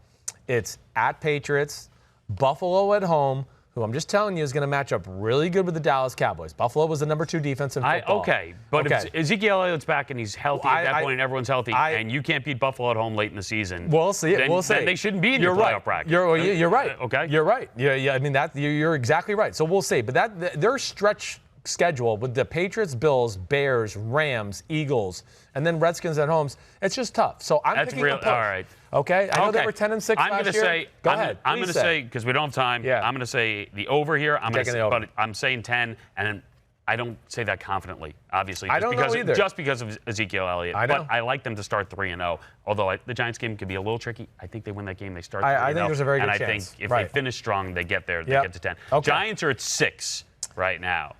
It's at Patriots, Buffalo at home, who I'm just telling you is going to match up really good with the Dallas Cowboys. Buffalo was the number 2 defense in football. But if Ezekiel Elliott's back and he's healthy at that point and everyone's healthy, and you can't beat Buffalo at home late in the season, we'll see. Then they shouldn't be in your playoff bracket. You're right. Okay. You're right. Yeah. I mean, you're exactly right. So we'll see. But their stretch schedule with the Patriots, Bills, Bears, Rams, Eagles, and then Redskins at home, it's just tough. So I'm picking a push. All right. Okay? I know they were 10-6 last year. Go ahead. I'm going to say, because we don't have time, I'm going to say the over here. But I'm saying 10, and I don't say that confidently, obviously. I don't know either. Just because of Ezekiel Elliott. I know. But I like them to start 3-0. Although the Giants game could be a little tricky. I think they win that game. They start 3-0. I think there's a very good chance. And I think if they finish strong, they get there. They get to 10. Okay. Giants are at 6 right now.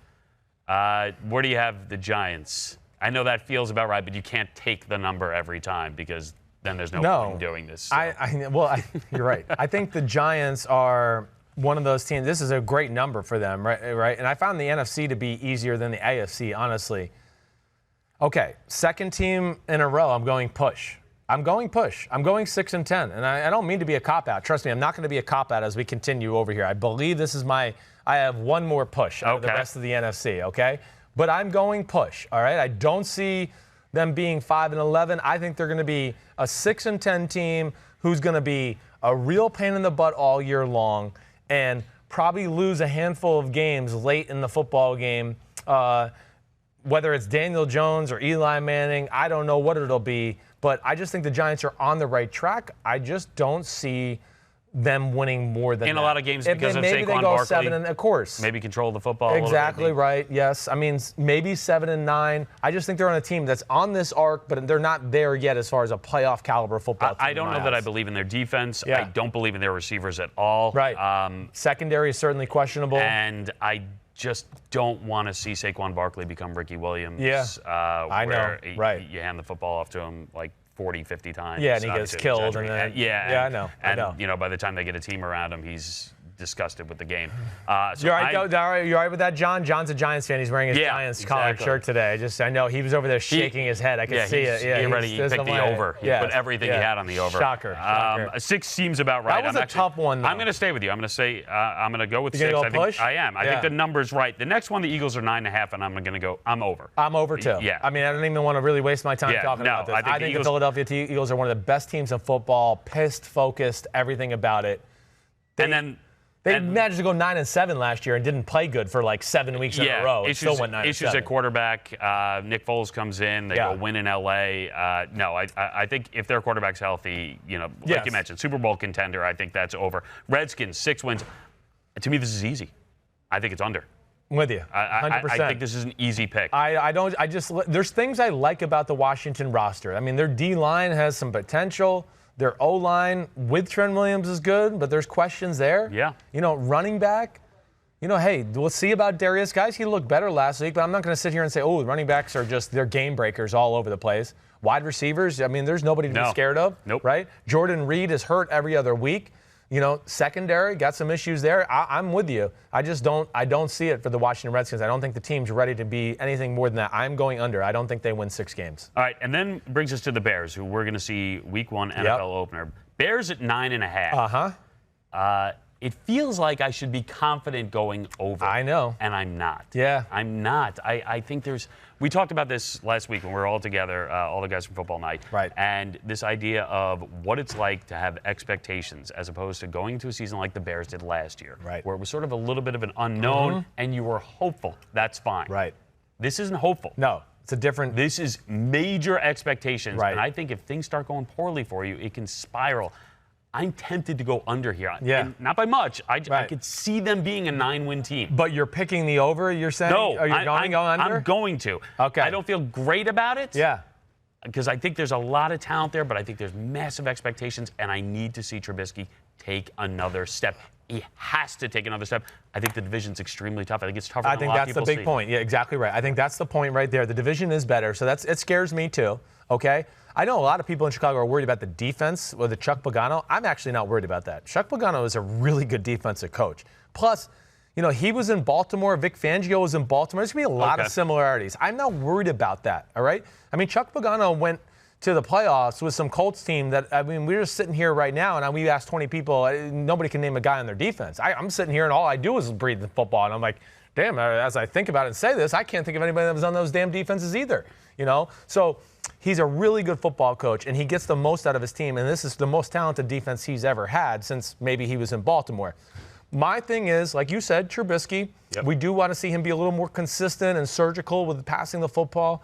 Where do you have the Giants? I know that feels about right, but you can't take the number every time because then there's no point in doing this. So. You're right. I think the Giants are one of those teams. This is a great number for them, right? And I found the NFC to be easier than the AFC, honestly. Okay, second team in a row, I'm going push. I'm going 6-10, and I don't mean to be a cop-out. Trust me, I'm not going to be a cop-out as we continue over here. I believe this is I have one more push out of the rest of the NFC, okay? But I'm going push, all right? I don't see them being 5-11. I think they're going to be a 6-10 team who's going to be a real pain in the butt all year long and probably lose a handful of games late in the football game. Whether it's Daniel Jones or Eli Manning, I don't know what it'll be. But I just think the Giants are on the right track. I just don't see them winning more than in a lot of games because of Saquon Maybe they go Barkley. 7, and of course. Maybe control the football. Exactly right. Yes. I mean, maybe 7-9. I just think they're on a team that's on this arc, but they're not there yet as far as a playoff caliber football team. I don't know that I believe in their defense. I don't believe in their receivers at all. Right. Secondary is certainly questionable. And I just don't want to see Saquon Barkley become Ricky Williams. I know. Right. You hand the football off to him like 40, 50 times. Yeah, and he gets killed. And then, I know. And by the time they get a team around him, he's disgusted with the game. You're all right with that, John? John's a Giants fan. He's wearing his Giants collared shirt today. I know he was over there shaking his head. I could see it. He picked the over. He put everything he had on the over. Shocker. 6 seems about right. That was a tough one, though. I'm going to stay with you. I'm going to say I'm going to go with 6. You're going to go push? I am. I think the number's right. The next one, the Eagles are 9.5, and I'm going to go. I'm over. I'm over too. Yeah. I mean, I don't even want to really waste my time talking about this. I think the Philadelphia Eagles are one of the best teams in football. Pissed, focused, everything about it. They managed to go 9-7 last year and didn't play good for like 7 weeks in a row. Still went 9-7. Issues at quarterback. Nick Foles comes in. They go win in L.A. I think if their quarterback's healthy, like you mentioned, Super Bowl contender, I think that's over. Redskins, 6 wins. To me, this is easy. I think it's under. I'm with you, 100%. I think this is an easy pick. There's things I like about the Washington roster. I mean, their D-line has some potential. Their O-line with Trent Williams is good, but there's questions there. Yeah. Running back, hey, we'll see about Darius. Guys, he looked better last week, but I'm not going to sit here and say, running backs are they're game breakers all over the place. Wide receivers, I mean, there's nobody to be scared of. Nope. Right? Jordan Reed is hurt every other week. Secondary, got some issues there. I'm with you. I don't see it for the Washington Redskins. I don't think the team's ready to be anything more than that. I'm going under. I don't think they win 6 games. All right, and then brings us to the Bears, who we're going to see week 1 NFL opener. Bears at 9.5. It feels like I should be confident going over. I know. And I'm not. Yeah. I'm not. I think we talked about this last week when we were all together, all the guys from Football Night. Right. And this idea of what it's like to have expectations as opposed to going to a season like the Bears did last year. Right. Where it was sort of a little bit of an unknown and you were hopeful. That's fine. Right. This isn't hopeful. No. It's a different. This is major expectations. Right. And I think if things start going poorly for you, it can spiral. I'm tempted to go under here. Yeah. And not by much. I could see them being a 9-win team. But you're picking the over, you're saying? No. Are you going to go under? I'm going to. Okay. I don't feel great about it. Yeah. Because I think there's a lot of talent there, but I think there's massive expectations, and I need to see Trubisky take another step. He has to take another step. I think the division's extremely tough. I think it's tougher than a lot of people see. I think that's the big point. Yeah, exactly right. I think that's the point right there. The division is better, so it scares me too, okay? I know a lot of people in Chicago are worried about the defense with the Chuck Pagano. I'm actually not worried about that. Chuck Pagano is a really good defensive coach. Plus, he was in Baltimore. Vic Fangio was in Baltimore. There's going to be a lot of similarities. I'm not worried about that, all right? I mean, Chuck Pagano went to the playoffs with some Colts team that, we're just sitting here right now, and we asked 20 people, nobody can name a guy on their defense. I'm sitting here, and all I do is breathe the football, and I'm like, damn, as I think about it and say this, I can't think of anybody that was on those damn defenses either, So he's a really good football coach, and he gets the most out of his team, and this is the most talented defense he's ever had since maybe he was in Baltimore. My thing is, like you said, Trubisky, we do want to see him be a little more consistent and surgical with passing the football.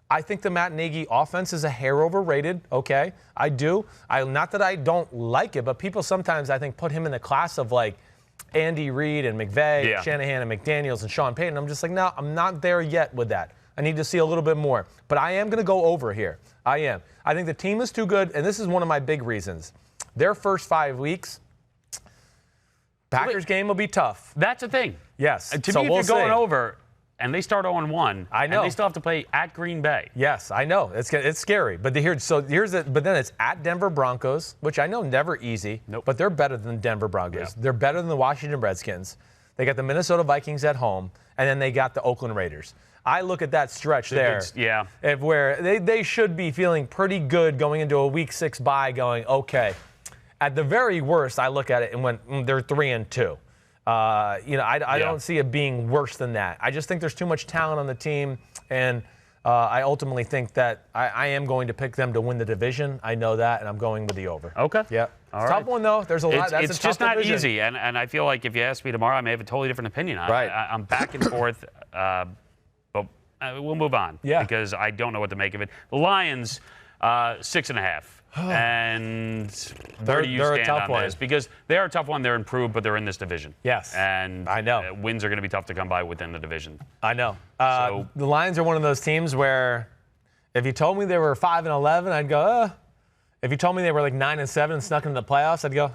I think the Matt Nagy offense is a hair overrated, okay? I do. Not that I don't like it, but people sometimes, I think, put him in the class of, like, Andy Reid and McVay, Shanahan and McDaniels and Sean Payton. I'm just like, no, I'm not there yet with that. I need to see a little bit more. But I am going to go over here. I am. I think the team is too good, and this is one of my big reasons. Their first 5 weeks, Packers game will be tough. That's the thing. Yes. To me, if you're going over and they start 0-1, I know. And they still have to play at Green Bay. Yes, I know. It's scary. But but then it's at Denver Broncos, which I know never easy. Nope. But they're better than Denver Broncos. They're better than the Washington Redskins. They got the Minnesota Vikings at home, and then they got the Oakland Raiders. I look at that stretch there. Where they should be feeling pretty good going into a Week 6 bye, going, okay. At the very worst, I look at it and when they're 3-2. I don't see it being worse than that. I just think there's too much talent on the team, and I ultimately think that I am going to pick them to win the division. I know that, and I'm going with the over. Okay. Yeah. Tough one, though. There's a lot. It's just not easy, and I feel like if you ask me tomorrow, I may have a totally different opinion. Right. I'm back and forth, but we'll move on because I don't know what to make of it. The Lions, 6.5. And where do you stand on this? Because they are a tough one. They're improved, but they're in this division. Yes. And I know. Wins are going to be tough to come by within the division. I know. The Lions are one of those teams where if you told me they were 5-11, I'd go, If you told me they were like 9-7 and snuck into the playoffs, I'd go,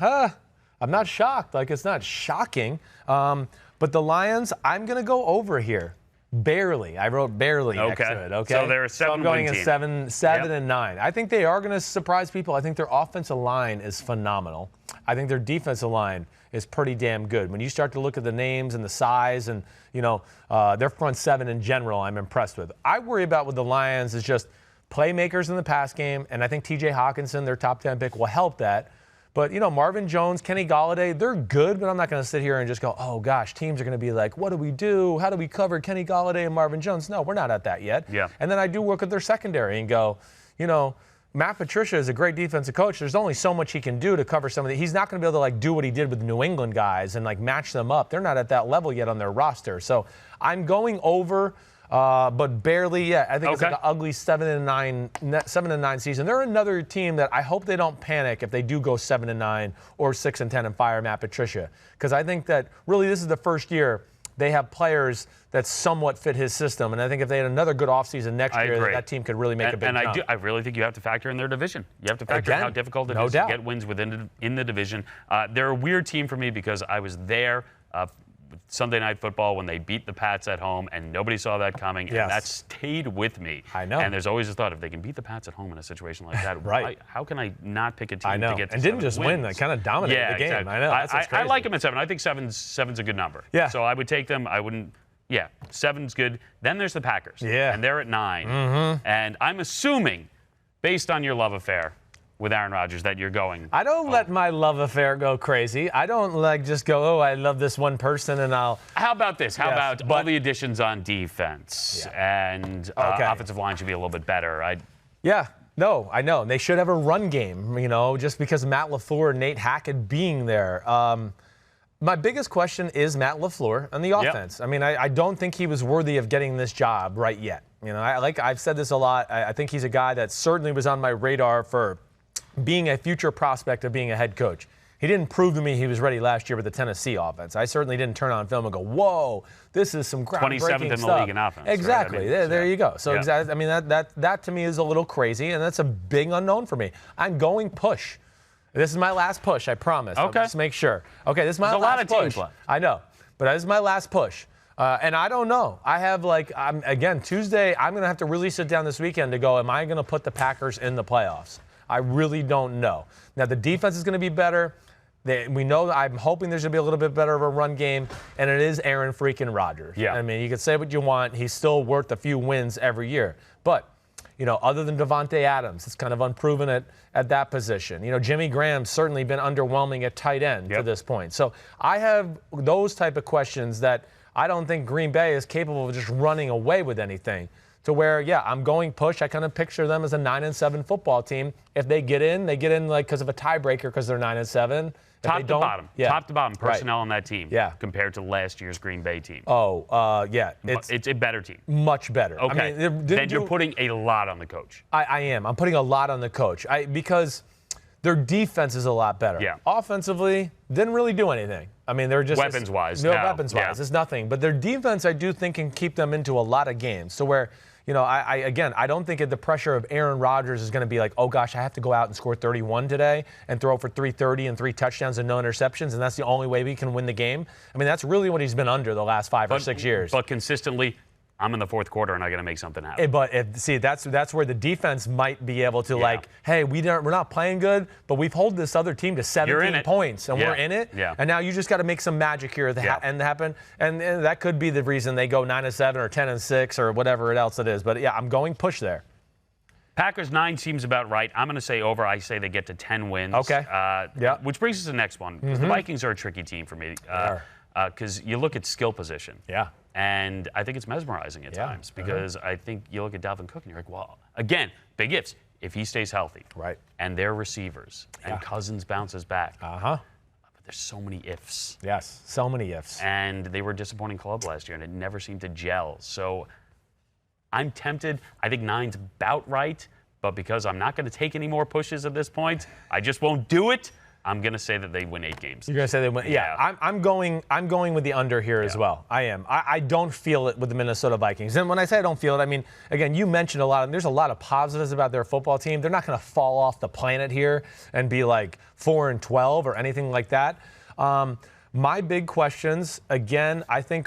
I'm not shocked. Like, it's not shocking. But the Lions, I'm going to go over here. Barely. I wrote barely next to it. Okay. So they're a 7-win I'm going team. at 7 and 9. I think they are going to surprise people. I think their offensive line is phenomenal. I think their defensive line is pretty damn good. When you start to look at the names and the size and, their front seven in general, I'm impressed with. I worry about with the Lions is just playmakers in the pass game, and I think T.J. Hawkinson, their top 10 pick, will help that. But, Marvin Jones, Kenny Golladay, they're good, but I'm not going to sit here and just go, oh, gosh, teams are going to be like, what do we do? How do we cover Kenny Golladay and Marvin Jones? No, we're not at that yet. Yeah. And then I do look at their secondary and go, Matt Patricia is a great defensive coach. There's only so much he can do to cover some of the. He's not going to be able to do what he did with the New England guys and match them up. They're not at that level yet on their roster. So I'm going over. But barely yet. I think it's like an ugly 7-9 season. They're another team that I hope they don't panic if they do go 7-9 or 6-10 and fire Matt Patricia. Because I think that really this is the first year they have players that somewhat fit his system. And I think if they had another good offseason next year, that team could really make a big jump. I really think you have to factor in their division. You have to factor in how difficult it is to get wins in the division. They're a weird team for me because I was there Sunday Night Football when they beat the Pats at home, and nobody saw that coming, and that stayed with me. I know. And there's always a thought, if they can beat the Pats at home in a situation like that, how can I not pick a team to get to and didn't just win, they kind of dominated the game. Exactly. I know. That's crazy. I like them at 7. I think seven's a good number. Yeah. So I would take them. I wouldn't. Yeah, 7's good. Then there's the Packers. Yeah. And they're at 9. Mm-hmm. And I'm assuming, based on your love affair with Aaron Rodgers, that you're going. I don't let my love affair go crazy. I don't just go, I love this one person and I'll. How about this? How about all the additions on defense and offensive line should be a little bit better? No, I know. They should have a run game, just because Matt LaFleur and Nate Hackett being there. My biggest question is Matt LaFleur and the offense. I mean, I don't think he was worthy of getting this job right yet. You know, I've said this a lot. I think he's a guy that certainly was on my radar for being a future prospect of being a head coach. He didn't prove to me he was ready last year with the Tennessee offense. I certainly didn't turn on film and go, whoa, this is some groundbreaking stuff. 27th in the league in offense. Exactly. Right? I mean, there you go. So I mean, that to me is a little crazy, and that's a big unknown for me. I'm going push. This is my last push, I promise. Okay. I'll just make sure. Okay, this is my last push. There's a lot of teams left. I know, but this is my last push. And I don't know. I have again, Tuesday, I'm going to have to really sit down this weekend to go, am I going to put the Packers in the playoffs? I really don't know. Now, the defense is going to be better. We know, I'm hoping there's going to be a little bit better of a run game, and it is Aaron freaking Rodgers. Yeah. I mean, you can say what you want. He's still worth a few wins every year. But, you know, other than Devontae Adams, it's kind of unproven at that position. You know, Jimmy Graham's certainly been underwhelming at tight end to this point. So I have those type of questions that I don't think Green Bay is capable of just running away with anything. To where, I'm going push. I kind of picture them as a 9-7 football team. If they get in like because of a tiebreaker because they're 9-7. Top to bottom. Top to bottom personnel on that team. Yeah. Compared to last year's Green Bay team. It's a better team. Much better. Okay. I mean, then you're putting a lot on the coach. I am. I'm putting a lot on the coach because their defense is a lot better. Yeah. Offensively, didn't really do anything. I mean, they're just weapons-wise. Weapons-wise, it's nothing. But their defense, I do think, can keep them into a lot of games. So where, you know, I don't think the pressure of Aaron Rodgers is going to be like, oh gosh, I have to go out and score 31 today and throw for 330 and 3 touchdowns and no interceptions, and that's the only way we can win the game. I mean, that's really what he's been under the last 5 or 6 years. But consistently, I'm in the fourth quarter and I'm going to make something happen. That's where the defense might be able to hey, we're not playing good, but we've held this other team to 17 points and we're in it. Yeah. And now you just got to make some magic here and happen. And that could be the reason they go 9-7 or 10-6 or whatever else it is. But I'm going push there. Packers 9 seems about right. I'm going to say over. I say they get to 10 wins. Okay. Which brings us to the next one. Because the Vikings are a tricky team for me. Because you look at skill position. Yeah. And I think it's mesmerizing at times because I think you look at Dalvin Cook and you're like, well, again, big ifs. If he stays healthy. Right. And their receivers. And Cousins bounces back. Uh-huh. But there's so many ifs. Yes, so many ifs. And they were a disappointing club last year and it never seemed to gel. So I'm tempted. I think 9's about right. But because I'm not going to take any more pushes at this point, I just won't do it. I'm going to say that they win 8 games. You're going to say they win? Yeah. I'm going with the under here as well. I am. I don't feel it with the Minnesota Vikings. And when I say I don't feel it, I mean, again, you mentioned there's a lot of positives about their football team. They're not going to fall off the planet here and be like 4-12 or anything like that. My big questions, again, I think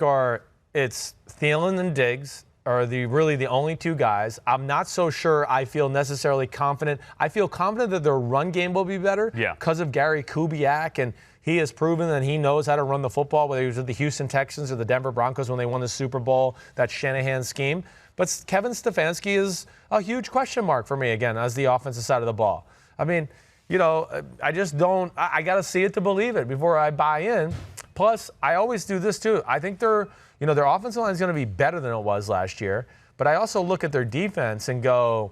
it's Thielen and Diggs are really the only 2 guys. I'm not so sure I feel necessarily confident. I feel confident that their run game will be better because of Gary Kubiak, and he has proven that he knows how to run the football, whether he was with the Houston Texans or the Denver Broncos when they won the Super Bowl, that Shanahan scheme. But Kevin Stefanski is a huge question mark for me, again, as the offensive side of the ball. I mean, you know, I just don't – I got to see it to believe it before I buy in. Plus, I always do this too. I think their offensive line is going to be better than it was last year. But I also look at their defense and go,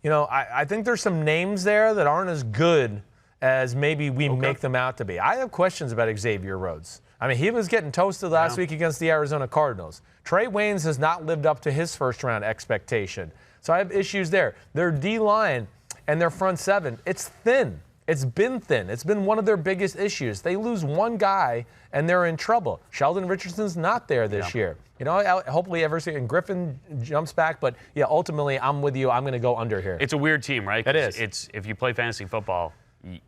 you know, I think there's some names there that aren't as good as maybe we make them out to be. I have questions about Xavier Rhodes. I mean, he was getting toasted last week against the Arizona Cardinals. Trey Waynes has not lived up to his first-round expectation. So I have issues there. Their D-line and their front 7, it's thin. It's been thin. It's been one of their biggest issues. They lose one guy, and they're in trouble. Sheldon Richardson's not there this year. You know, hopefully Everson and Griffin jumps back, but ultimately I'm with you. I'm going to go under here. It's a weird team, right? It is. It's if you play fantasy football,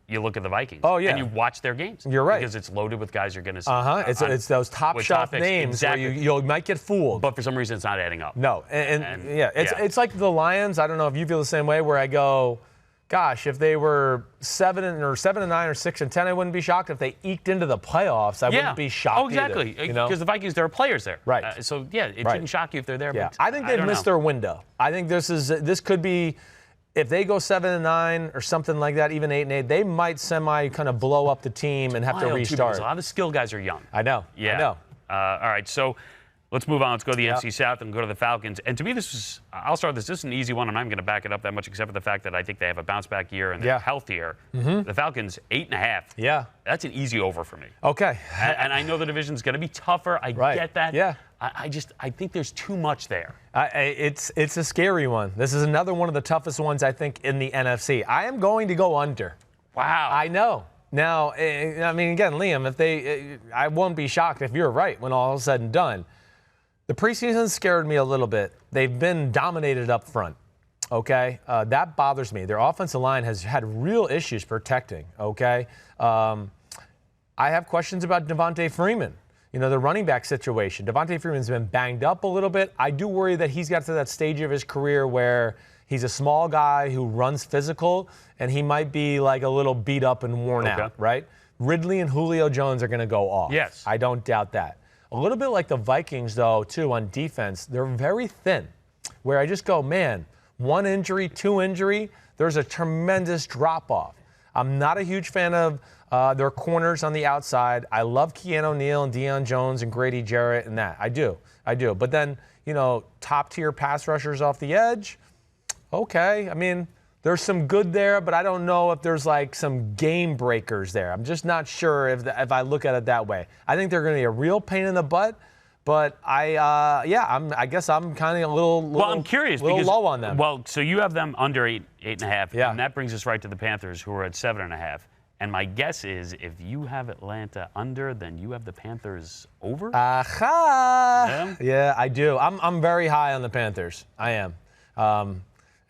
you look at the Vikings. Oh, yeah. And you watch their games. You're right. Because it's loaded with guys you're going to see. It's those top shelf names where you might get fooled. But for some reason, it's not adding up. No. It's like the Lions. I don't know if you feel the same way, where I go, gosh, if they were 7-9 or 6-10, I wouldn't be shocked. If they eked into the playoffs, I wouldn't be shocked. Oh, exactly. Because the Vikings, there are players there. Right. It shouldn't shock you if they're there. Yeah. But I think they've missed their window. I think this could be, if they go 7-9 or something like that, even 8-8, they might kind of blow up the team and have to restart. A lot of the skill guys are young. I know. Yeah. I know. All right. So Let's move on. Let's go to the NFC South and go to the Falcons. And to me, I'll start this. This is an easy one. I'm not even going to back it up that much, except for the fact that I think they have a bounce-back year and they're healthier. The Falcons, 8.5. Yeah. That's an easy over for me. Okay. And I know the division's going to be tougher. I get that. Yeah. I think there's too much there. It's a scary one. This is another one of the toughest ones, I think, in the NFC. I am going to go under. Wow. I know. Now, I mean, again, Liam, I won't be shocked if you're right when all is said and done. The preseason scared me a little bit. They've been dominated up front, okay? That bothers me. Their offensive line has had real issues protecting, okay? I have questions about Devontae Freeman. You know, the running back situation. Devontae Freeman's been banged up a little bit. I do worry that he's got to that stage of his career where he's a small guy who runs physical, and he might be like a little beat up and worn out, right? Ridley and Julio Jones are going to go off. Yes. I don't doubt that. A little bit like the Vikings, though, too, on defense. They're very thin, where I just go, man, 1 injury, 2 injury, there's a tremendous drop-off. I'm not a huge fan of their corners on the outside. I love Keanu O'Neal and Deion Jones and Grady Jarrett and that. I do. But then, you know, top-tier pass rushers off the edge, okay. I mean, there's some good there, but I don't know if there's like some game breakers there. I'm just not sure if I look at it that way. I think they're going to be a real pain in the butt, but I guess I'm kind of a little I'm curious because, low on them. Well, so you have them under 8.5, yeah. and that brings us right to the Panthers, who are at 7.5. And my guess is if you have Atlanta under, then you have the Panthers over? Aha! Yeah, I do. I'm very high on the Panthers. I am.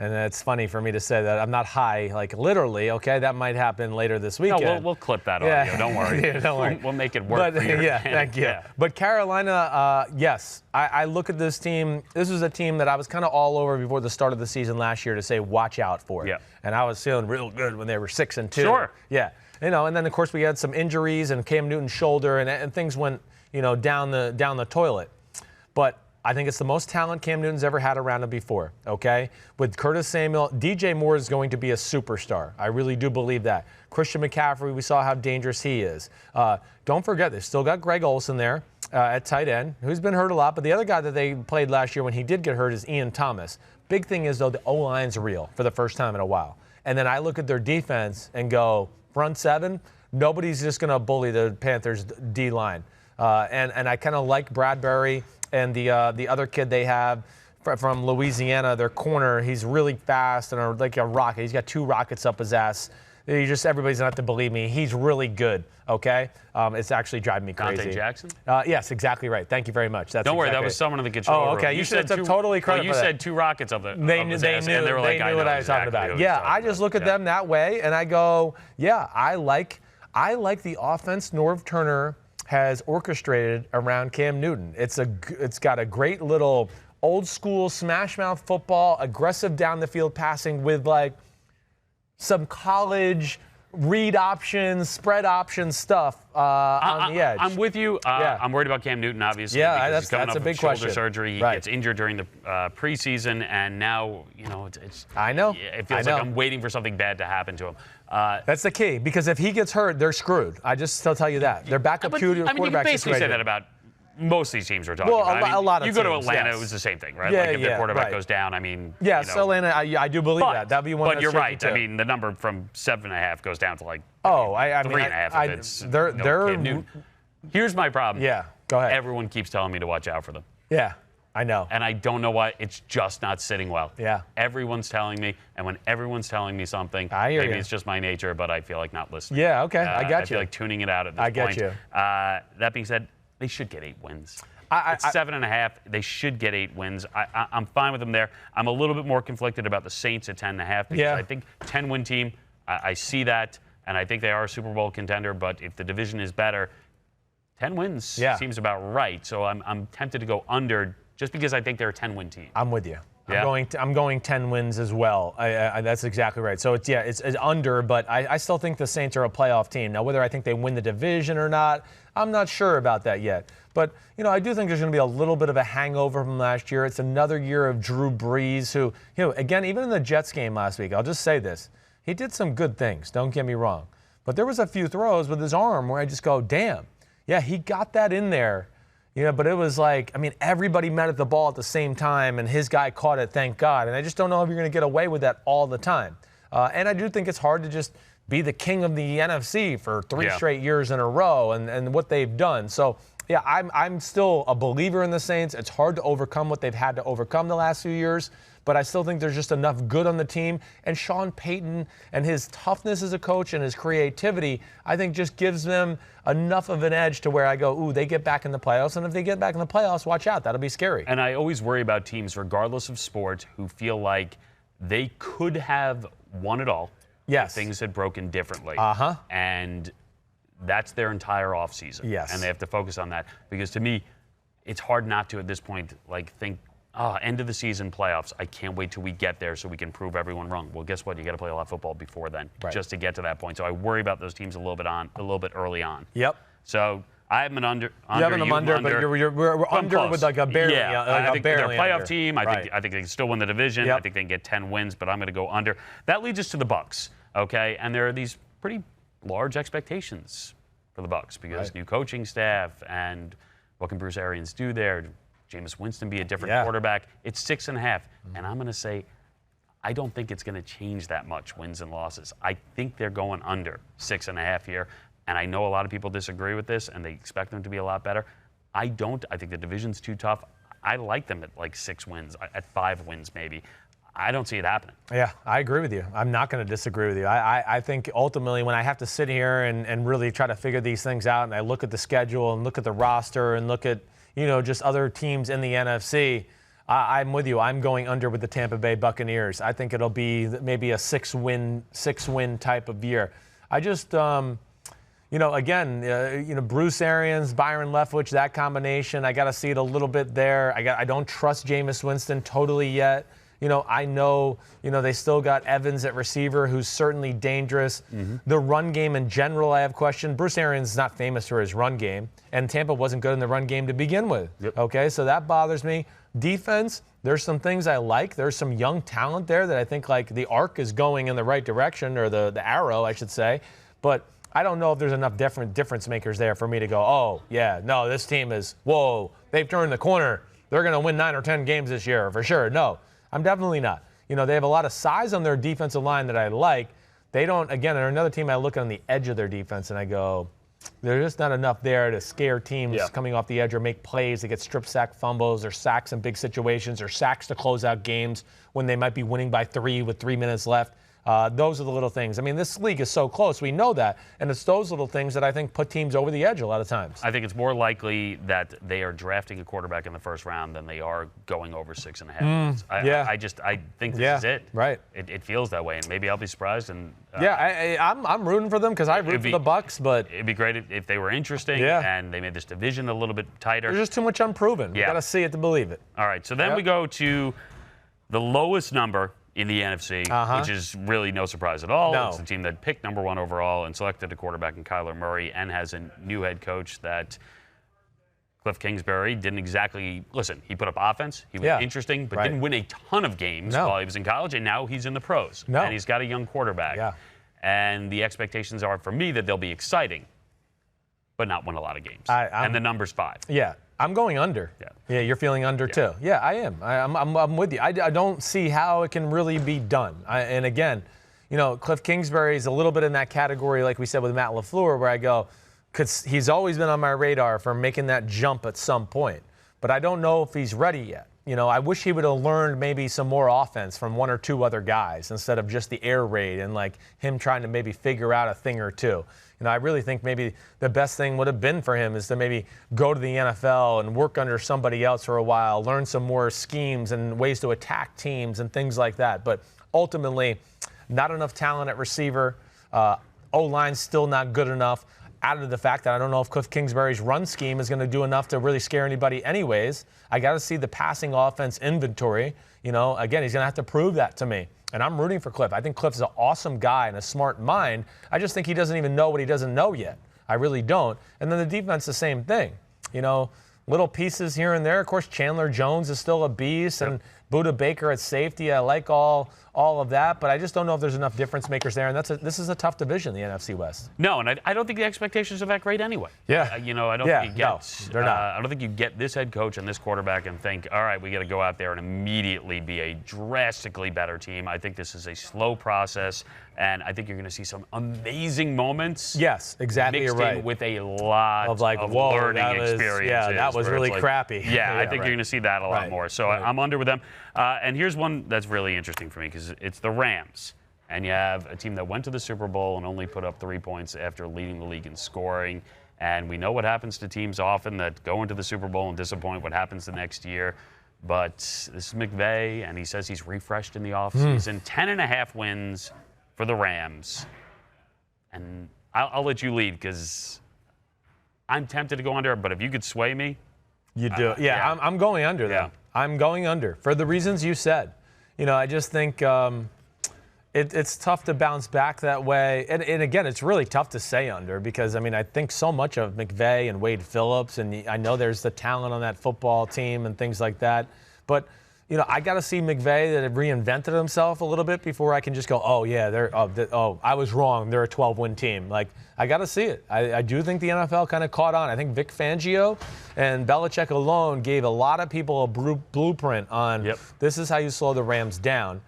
And it's funny for me to say that. I'm not high, like literally, okay? That might happen later this weekend. No, we'll clip that audio. Don't worry. Yeah, don't worry. We'll make it work for you. Yeah, thank you. Yeah. But Carolina, yes. I look at this team. This was a team that I was kind of all over before the start of the season last year to say, watch out for it. Yeah. And I was feeling real good when they were 6-2. Sure. Yeah. You know, and then, of course, we had some injuries and Cam Newton's shoulder, and things went, you know, down the toilet. But I think it's the most talent Cam Newton's ever had around him before, okay? With Curtis Samuel, DJ Moore is going to be a superstar. I really do believe that. Christian McCaffrey, we saw how dangerous he is. Don't forget, they've still got Greg Olsen there at tight end, who's been hurt a lot. But the other guy that they played last year when he did get hurt is Ian Thomas. Big thing is, though, the O-line's real for the first time in a while. And then I look at their defense and go, front seven, nobody's just going to bully the Panthers' D-line. And I kind of like Bradbury. And the other kid they have from Louisiana, their corner, he's really fast and like a rocket. He's got 2 rockets up his ass. Everybody's going to have to believe me. He's really good, okay? It's actually driving me crazy. Dante Jackson? Yes, exactly right. Thank you very much. Don't worry, that was someone in the control room. Oh, okay. You said totally credit you said 2 rockets up the They knew and they were like, they knew what I was talking about. Yeah, I just look at them that way, and I go, yeah, I like the offense Norv Turner has orchestrated around Cam Newton. It's got a great little old school smash mouth football, aggressive down the field passing with like some college read options, spread option stuff on the edge. I'm with you. I'm worried about Cam Newton, obviously. Yeah, because that's he's coming a up big with shoulder question. surgery. He gets injured during the preseason, and now it's. I know. It feels like I'm waiting for something bad to happen to him. That's the key, because if he gets hurt, they're screwed. I just still tell you that. Their backup quarterback you can basically say that about most of these teams we're talking about. A lot of you go to teams, Atlanta, yes. it was the same thing, right? Yeah, like if the quarterback goes down, Yes, Atlanta, I do believe that. That'd be one. But you're right. I mean, the number from 7.5 goes down to like 3.5. They're. Here's my problem. Yeah, go ahead. Everyone keeps telling me to watch out for them. Yeah, I know. And I don't know why. It's just not sitting well. Yeah. Everyone's telling me, and when everyone's telling me something, maybe it's just my nature, but I feel like not listening. Yeah, okay, I got you. I feel like tuning it out at this point. I get you. That being said, they should get 8 wins. It's 7.5. They should get 8 wins. I'm fine with them there. I'm a little bit more conflicted about the Saints at 10.5 because I think 10-win team. I see that, and I think they are a Super Bowl contender. But if the division is better, 10 wins seems about right. So I'm tempted to go under just because I think they're a 10-win team. I'm with you. Yeah. I'm going 10 wins as well. That's exactly right. So it's under, but I still think the Saints are a playoff team. Now, whether I think they win the division or not, I'm not sure about that yet. But, I do think there's going to be a little bit of a hangover from last year. It's another year of Drew Brees, who, again, even in the Jets game last week, I'll just say this. He did some good things, don't get me wrong. But there was a few throws with his arm where I just go, damn. Yeah, he got that in there. But it was like, I mean, everybody met at the ball at the same time, and his guy caught it, thank God. And I just don't know if you're going to get away with that all the time. And I do think it's hard to just be the king of the NFC for three straight years in a row and what they've done. So, yeah, I'm still a believer in the Saints. It's hard to overcome what they've had to overcome the last few years, but I still think there's just enough good on the team. And Sean Payton and his toughness as a coach and his creativity, I think just gives them enough of an edge to where I go, ooh, they get back in the playoffs. And if they get back in the playoffs, watch out. That'll be scary. And I always worry about teams, regardless of sport, who feel like they could have won it all. Yes. If things had broken differently. Uh-huh. And that's their entire offseason. Yes. And they have to focus on that. Because to me, it's hard not to, at this point, think, end of the season playoffs. I can't wait till we get there so we can prove everyone wrong. Well, guess what? You got to play a lot of football before then, just to get to that point. So I worry about those teams a little bit early on. Yep. So I have an under. You have an under, but we're under close. with like a barely. Yeah, like I think they're a playoff under. team. I think they can still win the division. Yep. I think they can get 10 wins, but I'm going to go under. That leads us to the Bucs. Okay, and there are these pretty large expectations for the Bucs because new coaching staff and what can Bruce Arians do there? Jameis Winston be a different quarterback? It's 6.5, and I'm going to say I don't think it's going to change that much, wins and losses. I think they're going under 6.5 here, and I know a lot of people disagree with this, and they expect them to be a lot better. I don't. I think the division's too tough. I like them at like 6 wins, at 5 wins maybe. I don't see it happening. Yeah, I agree with you. I'm not going to disagree with you. I think ultimately when I have to sit here and really try to figure these things out and I look at the schedule and look at the roster and look at, just other teams in the NFC, I'm with you. I'm going under with the Tampa Bay Buccaneers. I think it'll be maybe a 6-win type of year. I just, Bruce Arians, Byron Leftwich, that combination, I got to see it a little bit there. I don't trust Jameis Winston totally yet. I know, they still got Evans at receiver, who's certainly dangerous. Mm-hmm. The run game in general, I have questioned. Bruce Arians is not famous for his run game, and Tampa wasn't good in the run game to begin with. Yep. Okay, so that bothers me. Defense, there's some things I like. There's some young talent there that I think, like, the arc is going in the right direction, or the arrow, I should say. But I don't know if there's enough difference makers there for me to go, oh, yeah, no, this team is, whoa, they've turned the corner. They're going to win 9 or 10 games this year, for sure. No. I'm definitely not. They have a lot of size on their defensive line that I like. They don't, again, they're another team I look on the edge of their defense and I go, there's just not enough there to scare teams coming off the edge or make plays. They get strip sack fumbles or sacks in big situations or sacks to close out games when they might be winning by 3 with 3 minutes left. Those are the little things. I mean, this league is so close. We know that. And it's those little things that I think put teams over the edge a lot of times. I think it's more likely that they are drafting a quarterback in the first round than they are going over 6.5. I think this is it. Right. It feels that way, and maybe I'll be surprised. And I'm rooting for them because I root for the Bucs, but it'd be great if they were interesting and they made this division a little bit tighter. There's just too much unproven. You got to see it to believe it. All right, so then we go to the lowest number in the NFC, which is really no surprise at all. No. It's the team that picked number 1 overall and selected a quarterback in Kyler Murray and has a new head coach that Cliff Kingsbury didn't exactly – listen, he put up offense. He was interesting, but didn't win a ton of games while he was in college, and now he's in the pros. No. And he's got a young quarterback. Yeah. And the expectations are, for me, that they'll be exciting, but not win a lot of games. And the number's 5. Yeah. I'm going under. Yeah, you're feeling under too. Yeah, I am. I'm with you. I don't see how it can really be done. And again, Cliff Kingsbury is a little bit in that category, like we said with Matt LaFleur, where I go, because he's always been on my radar for making that jump at some point. But I don't know if he's ready yet. I wish he would have learned maybe some more offense from 1 or 2 other guys instead of just the air raid and like him trying to maybe figure out a thing or two. I really think maybe the best thing would have been for him is to maybe go to the NFL and work under somebody else for a while, learn some more schemes and ways to attack teams and things like that. But ultimately, not enough talent at receiver. O-line's still not good enough. Added to the fact that I don't know if Cliff Kingsbury's run scheme is going to do enough to really scare anybody anyways. I got to see the passing offense inventory. Again, he's going to have to prove that to me. And I'm rooting for Cliff. I think Cliff's an awesome guy and a smart mind. I just think he doesn't even know what he doesn't know yet. I really don't. And then the defense, the same thing. little pieces here and there. Of course, Chandler Jones is still a beast, and Budda Baker at safety. I like all of that, but I just don't know if there's enough difference makers there. And this is a tough division, the NFC West. No, and I don't think the expectations are that great anyway. Yeah. I don't think you get. They're not. I don't think you get this head coach and this quarterback and think, all right, we got to go out there and immediately be a drastically better team. I think this is a slow process, and I think you're going to see some amazing moments. Yes, exactly. Mixed You're right. in with a lot of learning experiences. Yeah, that was really crappy. Yeah, I think you're going to see that a lot more. So I'm under with them. And here's one that's really interesting for me because it's the Rams. And you have a team that went to the Super Bowl and only put up 3 points after leading the league in scoring. And we know what happens to teams often that go into the Super Bowl and disappoint, what happens the next year. But this is McVay, and he says he's refreshed in the offseason. 10.5 wins for the Rams. And I'll let you lead because I'm tempted to go under, but if you could sway me. You do. I'm going under, though. Yeah. I'm going under for the reasons you said. I just think it's tough to bounce back that way. And again, it's really tough to say under because, I think so much of McVay and Wade Phillips, and I know there's the talent on that football team and things like that. But, I got to see McVay that have reinvented himself a little bit before I can just go, I was wrong. They're a 12-win team. Like, I got to see it. I do think the NFL kind of caught on. I think Vic Fangio and Belichick alone gave a lot of people a blueprint on this is how you slow the Rams down.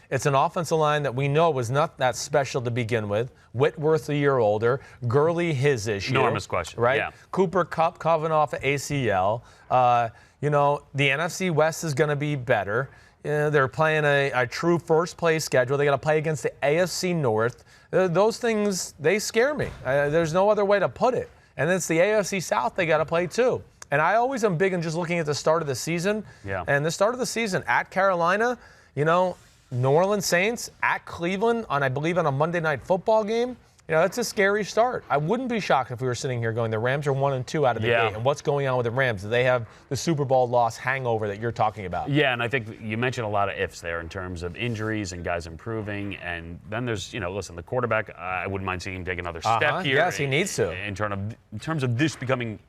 It's an offensive line that we know was not that special to begin with. Whitworth a year older. Gurley his issue. Enormous question. Right? Yeah. Cooper Kupp coming off of ACL. The NFC West is going to be better. They're playing a true first-place schedule. They got to play against the AFC North. Those things, they scare me. There's no other way to put it. And it's the AFC South they got to play too. And I always am big on just looking at the start of the season. Yeah. And the start of the season at Carolina, New Orleans Saints at Cleveland I believe on a Monday Night Football game. It's a scary start. I wouldn't be shocked if we were sitting here going, the Rams are 1-2 out of the gate. And what's going on with the Rams? Do they have the Super Bowl loss hangover that you're talking about? Yeah, and I think you mentioned a lot of ifs there in terms of injuries and guys improving. And then there's, listen, the quarterback, I wouldn't mind seeing him take another step here. Yes, he needs to. In terms of this becoming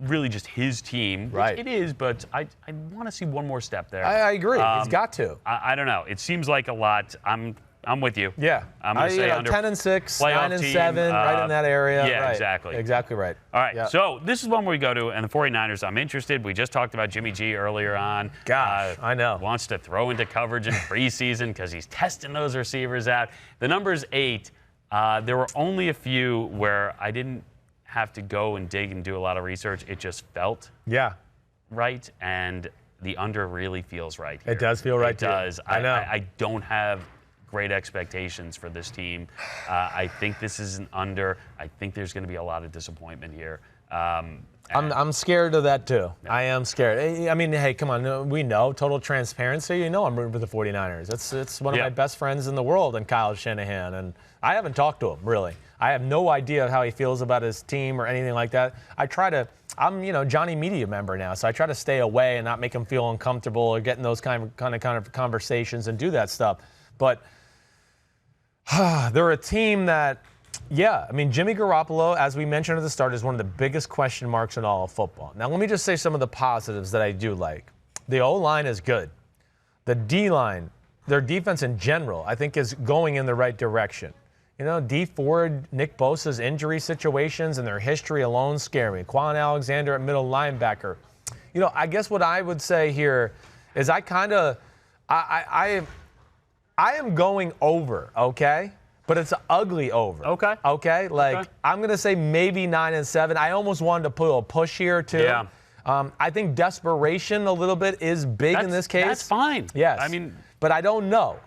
really just his team. Right. It is, but I want to see one more step there. I agree. He's got to. I don't know. It seems like a lot. I'm with you. Yeah. I'm going to say under 10-6, 9-7, team, right in that area. Yeah, right. exactly. Exactly right. All right, Yeah. So this is one where we go to, and the 49ers, I'm interested. We just talked about Jimmy G earlier on. Gosh, I know. Wants to throw into coverage in preseason because he's testing those receivers out. The number's 8. There were only a few where I didn't have to go and dig and do a lot of research. It just felt right, and the under really feels right here. It does feel right It does. I know. I don't have great expectations for this team. I think this is an under. I think there's going to be a lot of disappointment here. I'm scared of that too. Yeah. I am scared. Hey, come on. We know, total transparency. I'm rooting for the 49ers. It's one of my best friends in the world, and Kyle Shanahan. And I haven't talked to him, really. I have no idea how he feels about his team or anything like that. I'm Johnny Media member now, so I try to stay away and not make him feel uncomfortable or get in those kind of conversations and do that stuff. But they're a team that, Jimmy Garoppolo, as we mentioned at the start, is one of the biggest question marks in all of football. Now, let me just say some of the positives that I do like. The O-line is good. The D-line, their defense in general, I think is going in the right direction. D Ford, Nick Bosa's injury situations and their history alone scare me. Quan Alexander at middle linebacker. I guess what I would say here is I am going over, okay? But it's an ugly over. Okay. Okay? I'm going to say maybe 9-7. I almost wanted to put a push here, too. Yeah. I think desperation a little bit is big in this case. That's fine. Yes. But I don't know.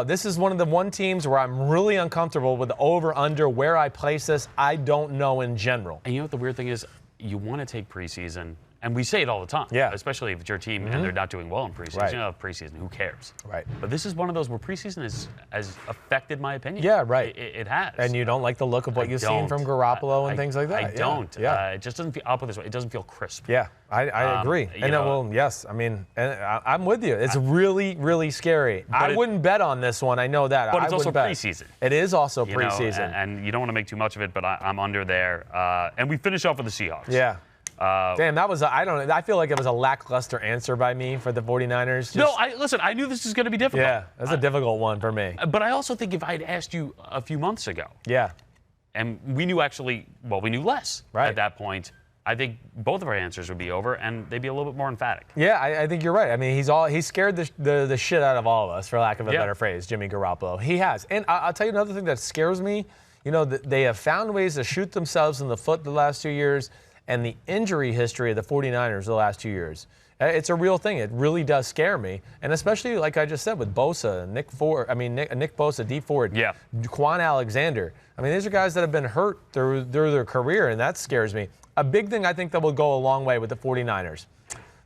This is one of the teams where I'm really uncomfortable with the over-under, where I place this. I don't know in general. And you know what the weird thing is? You want to take preseason. And we say it all the time, especially if it's your team and they're not doing well in preseason. Right. Preseason, who cares? Right. But this is one of those where preseason has affected my opinion. Yeah, right. It has. And you don't like the look of what you've seen from Garoppolo and things like that? I don't. Yeah. It just doesn't feel, I'll put it this way, it doesn't feel crisp. Yeah, I agree. Yes. I'm with you. It's really, really scary. I wouldn't bet on this one. I know that. But it's also preseason. It is also preseason. And you don't want to make too much of it, but I'm under there. And we finish off with the Seahawks. Yeah. Damn, that was I feel like it was a lackluster answer by me for the 49ers. Listen, I knew this was going to be difficult. Yeah, that's a difficult one for me. But I also think if I'd asked you a few months ago. Yeah. And we knew we knew less at that point. I think both of our answers would be over, and they'd be a little bit more emphatic. Yeah, I think you're right. I mean, he scared the shit out of all of us, for lack of a better phrase, Jimmy Garoppolo. He has. And I'll tell you another thing that scares me. You know, they have found ways to shoot themselves in the foot the last 2 years, and the injury history of the 49ers the last 2 years. It's a real thing. It really does scare me. And especially, like I just said, with Bosa, Nick Bosa, D Ford, Quan Alexander. I mean, these are guys that have been hurt through their career, and that scares me. A big thing I think that will go a long way with the 49ers.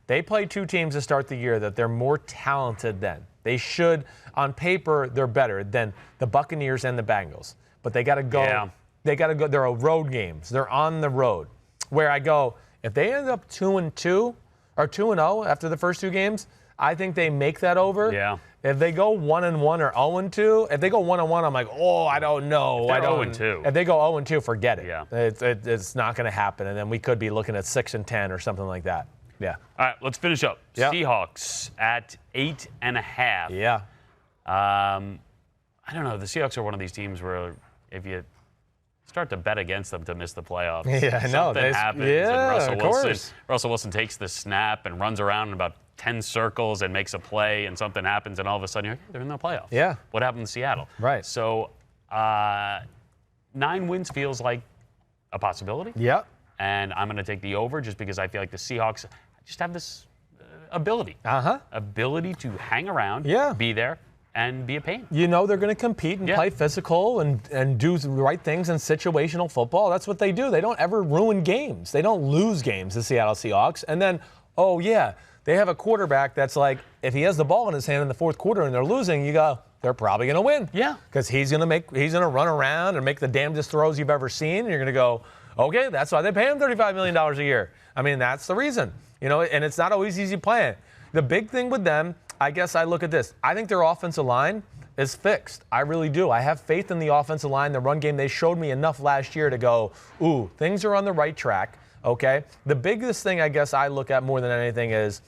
They play two teams to start the year that they're more talented than. They should, on paper, they're better than the Buccaneers and the Bengals. But they got to go. Yeah. They got to go. They're road games. They're on the road. Where I go, if they end up 2-2 or 2-0 after the first two games, I think they make that over. Yeah. If they go 1-1 or 0-2, if they go 1-1, I'm like, I don't know. They're 0-2. If they go 0-2, forget it. Yeah. It's not going to happen, and then we could be looking at 6-10 or something like that. Yeah. All right, let's finish up. Yep. Seahawks at 8.5. Yeah. I don't know. The Seahawks are one of these teams where if you start to bet against them to miss the playoffs, something happens. Yeah, and Russell Wilson takes the snap and runs around in about 10 circles and makes a play, and something happens, and all of a sudden they're in the playoffs. Yeah. What happened in Seattle? Right. So 9 wins feels like a possibility. Yep. And I'm going to take the over just because I feel like the Seahawks just have this ability to hang around, be there, and be a pain. You know they're going to compete and play physical and do the right things in situational football. That's what they do. They don't ever ruin games. They don't lose games, the Seattle Seahawks. And then, they have a quarterback that's like, if he has the ball in his hand in the fourth quarter and they're losing, you go, they're probably going to win. Yeah. Because he's going to run around and make the damnedest throws you've ever seen. And you're going to go, okay, that's why they pay him $35 million a year. I mean, that's the reason. You know, and it's not always easy playing. The big thing with them, I guess I look at this. I think their offensive line is fixed. I really do. I have faith in the offensive line, the run game. They showed me enough last year to go, things are on the right track, okay? The biggest thing I guess I look at more than anything is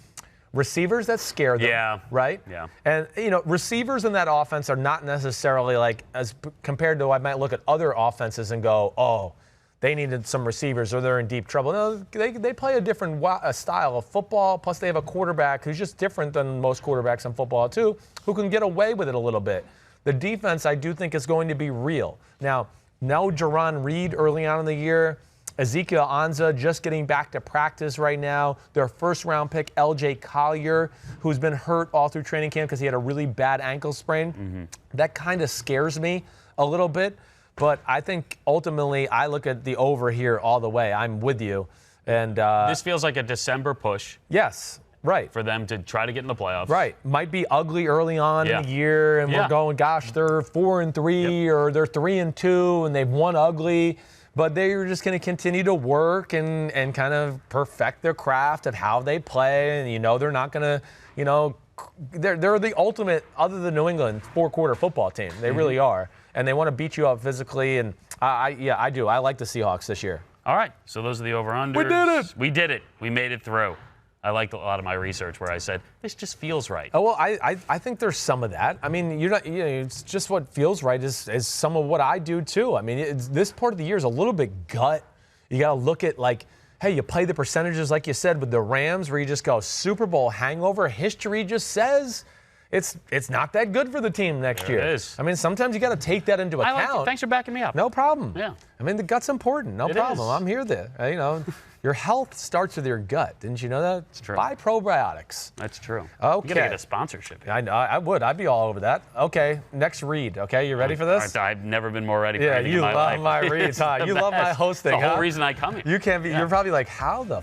receivers that scare them, right? Yeah. And, receivers in that offense are not necessarily like, as compared to I might look at other offenses and go, they needed some receivers or they're in deep trouble. No, they play a different style of football, plus they have a quarterback who's just different than most quarterbacks in football too, who can get away with it a little bit. The defense, I do think, is going to be real. Now, no Jaron Reed early on in the year. Ezekiel Anza just getting back to practice right now. Their first-round pick, L.J. Collier, who's been hurt all through training camp because he had a really bad ankle sprain. Mm-hmm. That kind of scares me a little bit. But I think ultimately I look at the over here all the way. I'm with you. And this feels like a December push. Yes, right. For them to try to get in the playoffs. Right. Might be ugly early on in the year, and we're going, gosh, they're 4-3 or they're 3-2, and they've won ugly. But they're just going to continue to work and kind of perfect their craft of how they play. And, they're not going to, they're the ultimate, other than New England, 4-quarter football team. They really are. And they want to beat you up physically. And I do. I like the Seahawks this year. All right. So those are the over-unders. We did it. We did it. We made it through. I liked a lot of my research where I said, this just feels right. Oh, well, I think there's some of that. I mean, it's just what feels right is some of what I do too. I mean, this part of the year is a little bit gut. You got to look at hey, you play the percentages like you said with the Rams where you just go Super Bowl hangover. History just says it's not that good for the team next year. It is. I mean, sometimes you got to take that into account. I like it. Thanks for backing me up. No problem. Yeah. I mean, the gut's important. No problem. I'm here to, your health starts with your gut. Didn't you know that? It's true. Buy probiotics. That's true. Okay. You got to get a sponsorship. I know. I would. I'd be all over that. Okay. Next read. Okay. You ready for this? I've never been more ready for anything in my life. Yeah, you love my reads, huh? You love my hosting, It's the whole reason I come here. You can't be. You're probably like, how the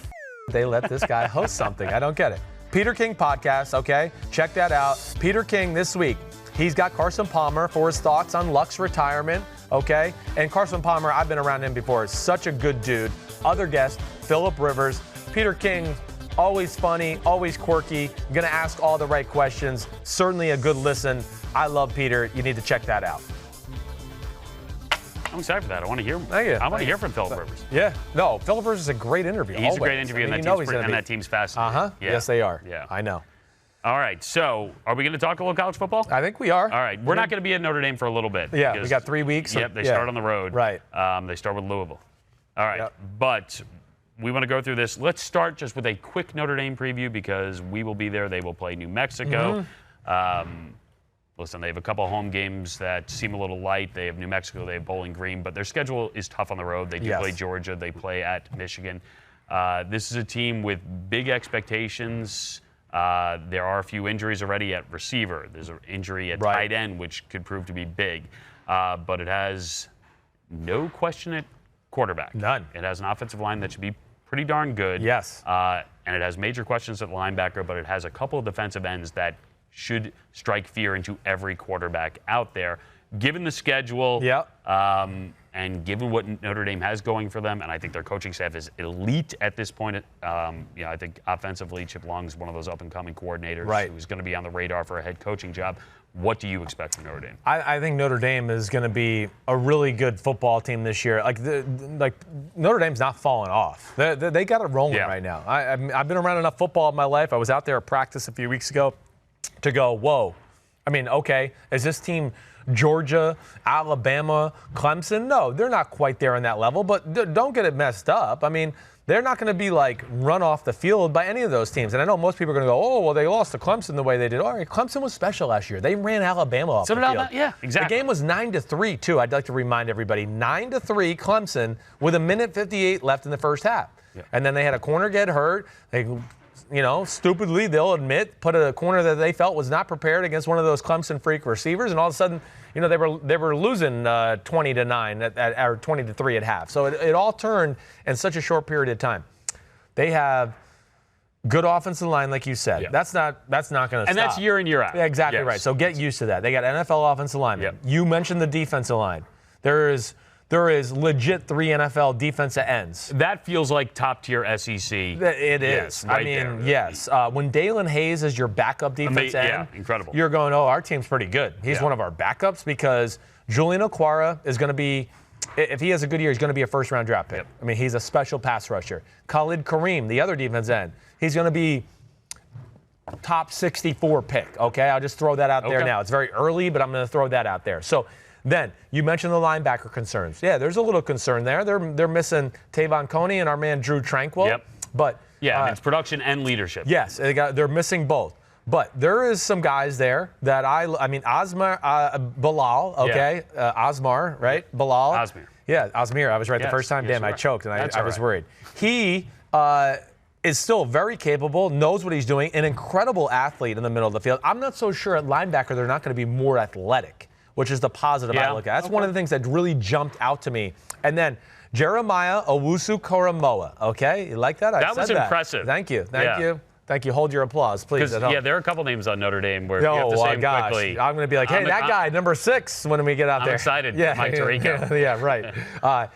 they let this guy host something? I don't get it. Peter King podcast. Okay. Check that out. Peter King this week. He's got Carson Palmer for his thoughts on Luck's retirement. Okay. And Carson Palmer, I've been around him before. Such a good dude. Other guest, Phillip Rivers. Peter King, always funny, always quirky, going to ask all the right questions. Certainly a good listen. I love Peter. You need to check that out. I'm excited for that. I want to hear. Thank you. I want to hear from Philip Rivers. Yeah. No, Philip Rivers is a great interview. He's a great interview, and that team's fascinating. Yeah. Yes, they are. Yeah. I know. All right. So, are we going to talk a little college football? I think we are. All right. We're not going to be at Notre Dame for a little bit. Yeah. We got 3 weeks. Yep. They start on the road. Right. They start with Louisville. All right. Yep. But we want to go through this. Let's start just with a quick Notre Dame preview because we will be there. They will play New Mexico. Listen, they have a couple home games that seem a little light. They have New Mexico, they have Bowling Green, but their schedule is tough on the road. They do play Georgia, they play at Michigan. This is a team with big expectations. There are a few injuries already at receiver. There's an injury at tight end, which could prove to be big. But it has no question at quarterback. None. It has an offensive line that should be pretty darn good. Yes. And it has major questions at linebacker, but it has a couple of defensive ends that should strike fear into every quarterback out there. Given the schedule, and given what Notre Dame has going for them, and I think their coaching staff is elite at this point. I think offensively, Chip Long is one of those up-and-coming coordinators who's going to be on the radar for a head coaching job. What do you expect from Notre Dame? I think Notre Dame is going to be a really good football team this year. Like Notre Dame's not falling off. They got it rolling right now. I've been around enough football in my life. I was out there at practice a few weeks ago to go, whoa. I mean, okay, is this team Georgia, Alabama, Clemson? No, they're not quite there on that level, but don't get it messed up. I mean, they're not going to be like run off the field by any of those teams. And I know most people are going to go, oh, well, they lost to Clemson the way they did. All right, Clemson was special last year. They ran Alabama off the field. Yeah, exactly. The game was 9-3, too. I'd like to remind everybody, 9-3 Clemson with 1:58 left in the first half. Yeah. And then they had a corner get hurt. They, stupidly, they'll admit, put a corner that they felt was not prepared against one of those Clemson freak receivers, and all of a sudden, they were losing 20-9 or 20-3 at half. So it all turned in such a short period of time. They have good offensive line, like you said. Yeah. That's not going to stop. And that's year in, year out. Yeah, exactly right. So get used to that. They got NFL offensive linemen. Yep. You mentioned the defensive line. There is legit 3 NFL defensive ends. That feels like top-tier SEC. It is. Right there. Yes. When Dalen Hayes is your backup defense end, incredible. You're going, oh, our team's pretty good. He's one of our backups because Julian Okwara is going to be, if he has a good year, he's going to be a first-round draft pick. Yep. I mean, he's a special pass rusher. Khalid Kareem, the other defense end, he's going to be top 64 pick, okay? I'll just throw that out there now. It's very early, but I'm going to throw that out there. So then, you mentioned the linebacker concerns. Yeah, there's a little concern there. They're missing Tavon Coney and our man Drew Tranquill. Yep. But it's production and leadership. Yes, they're missing both. But there is some guys there that I mean, Bilal, okay? Osmar, right? Bilal. Osmir. Yeah, Osmir. I was right the first time. Damn, I choked, and I was worried. He is still very capable, knows what he's doing, an incredible athlete in the middle of the field. I'm not so sure at linebacker they're not going to be more athletic, which is the positive I look at. That's one of the things that really jumped out to me. And then Jeremiah Owusu-Koramoah, okay? You like that? That was impressive. Thank you. Thank you. Hold your applause, please. There are a couple names on Notre Dame where you have to say them quickly. I'm going to be like, hey, that guy, number 6, when we get out there. I'm excited. Yeah, Mike Tirico. Yeah, right.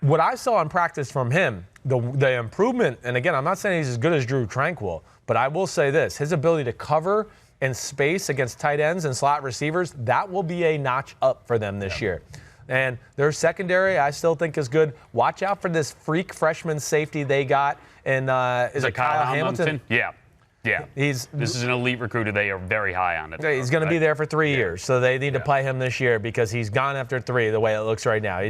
What I saw in practice from him, the improvement, and again, I'm not saying he's as good as Drew Tranquill, but I will say this, his ability to cover in space against tight ends and slot receivers, that will be a notch up for them this year. And their secondary, I still think, is good. Watch out for this freak freshman safety they got. And is it Kyle Hamilton? Yeah. This is an elite recruiter. They are very high on it. He's going to be there for 3 years, so they need to play him this year because he's gone after 3 the way it looks right now. He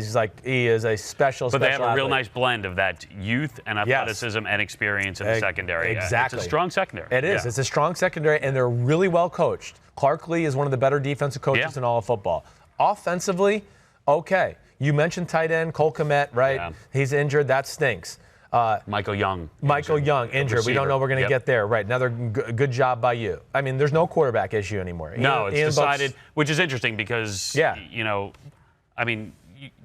is a special But they have a real athlete. Nice blend of that youth and athleticism and experience in the secondary. Exactly. It's a strong secondary. It is. It's a strong secondary, and they're really well coached. Clark Lee is one of the better defensive coaches in all of football. Offensively, okay. You mentioned tight end Cole Kmet, right? Yeah. He's injured. That stinks. Michael Young injured. We don't know we're going to get there. Right. Another good job by you. I mean, there's no quarterback issue anymore. No, it's decided, which is interesting because, I mean,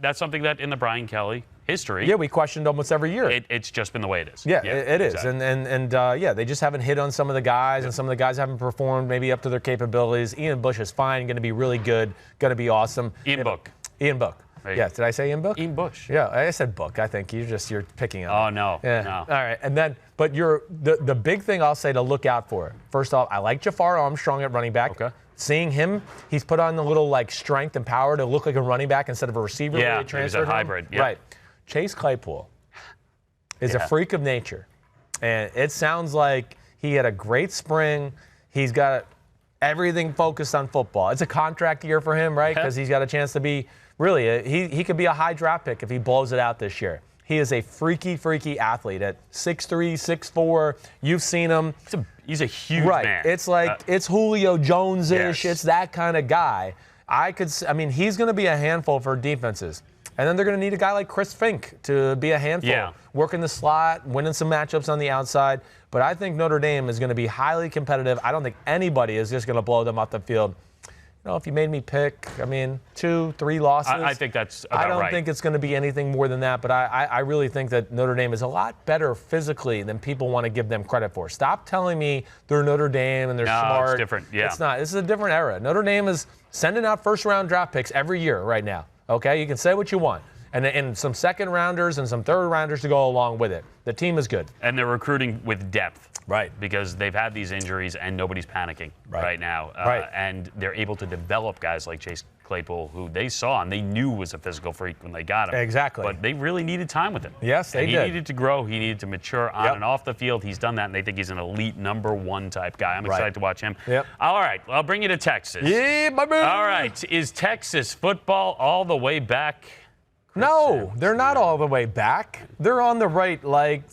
that's something that in the Brian Kelly history. Yeah, we questioned almost every year. It's just been the way it is. Yeah, it is. And they just haven't hit on some of the guys, and some of the guys haven't performed maybe up to their capabilities. Ian Bush is fine, going to be really good, going to be awesome. Ian Book. Yeah, did I say in book? Ian Bush. Yeah, I said book. I think you're picking on. Oh, no. Yeah. No. All right, and then, but the big thing I'll say to look out for. First off, I like Jafar Armstrong at running back. Okay. Seeing him, he's put on the little like strength and power to look like a running back instead of a receiver. Yeah, really he's a hybrid. Yeah. Right. Chase Claypool is a freak of nature, and it sounds like he had a great spring. He's got everything focused on football. It's a contract year for him, right? Because he's got a chance to be he could be a high draft pick if he blows it out this year. He is a freaky athlete at 6'3", 6'4". You've seen him. He's a huge right. man. It's like it's Julio Jones-ish. Yes. It's that kind of guy. He's going to be a handful for defenses. And then they're going to need a guy like Chris Fink to be a handful. Yeah. Working the slot, winning some matchups on the outside. But I think Notre Dame is going to be highly competitive. I don't think anybody is just going to blow them off the field. You know, if you made me pick, 2, 3 losses. I think that's about right. I don't think it's going to be anything more than that, but I really think that Notre Dame is a lot better physically than people want to give them credit for. Stop telling me they're Notre Dame and they're smart. It's different. Yeah. It's not. This is a different era. Notre Dame is sending out first-round draft picks every year right now. Okay? You can say what you want. And some second-rounders and some third-rounders to go along with it. The team is good. And they're recruiting with depth. Right. Because they've had these injuries and nobody's panicking right now. Right. And they're able to develop guys like Chase Claypool, who they saw and they knew was a physical freak when they got him. Exactly. But they really needed time with him. Yes, they did. He needed to grow. He needed to mature on and off the field. He's done that, and they think he's an elite number 1 type guy. I'm excited to watch him. Yep. All right. Well, I'll bring you to Texas. Yeah, my man. All right. Is Texas football all the way back? No, they're not all the way back. They're on the right,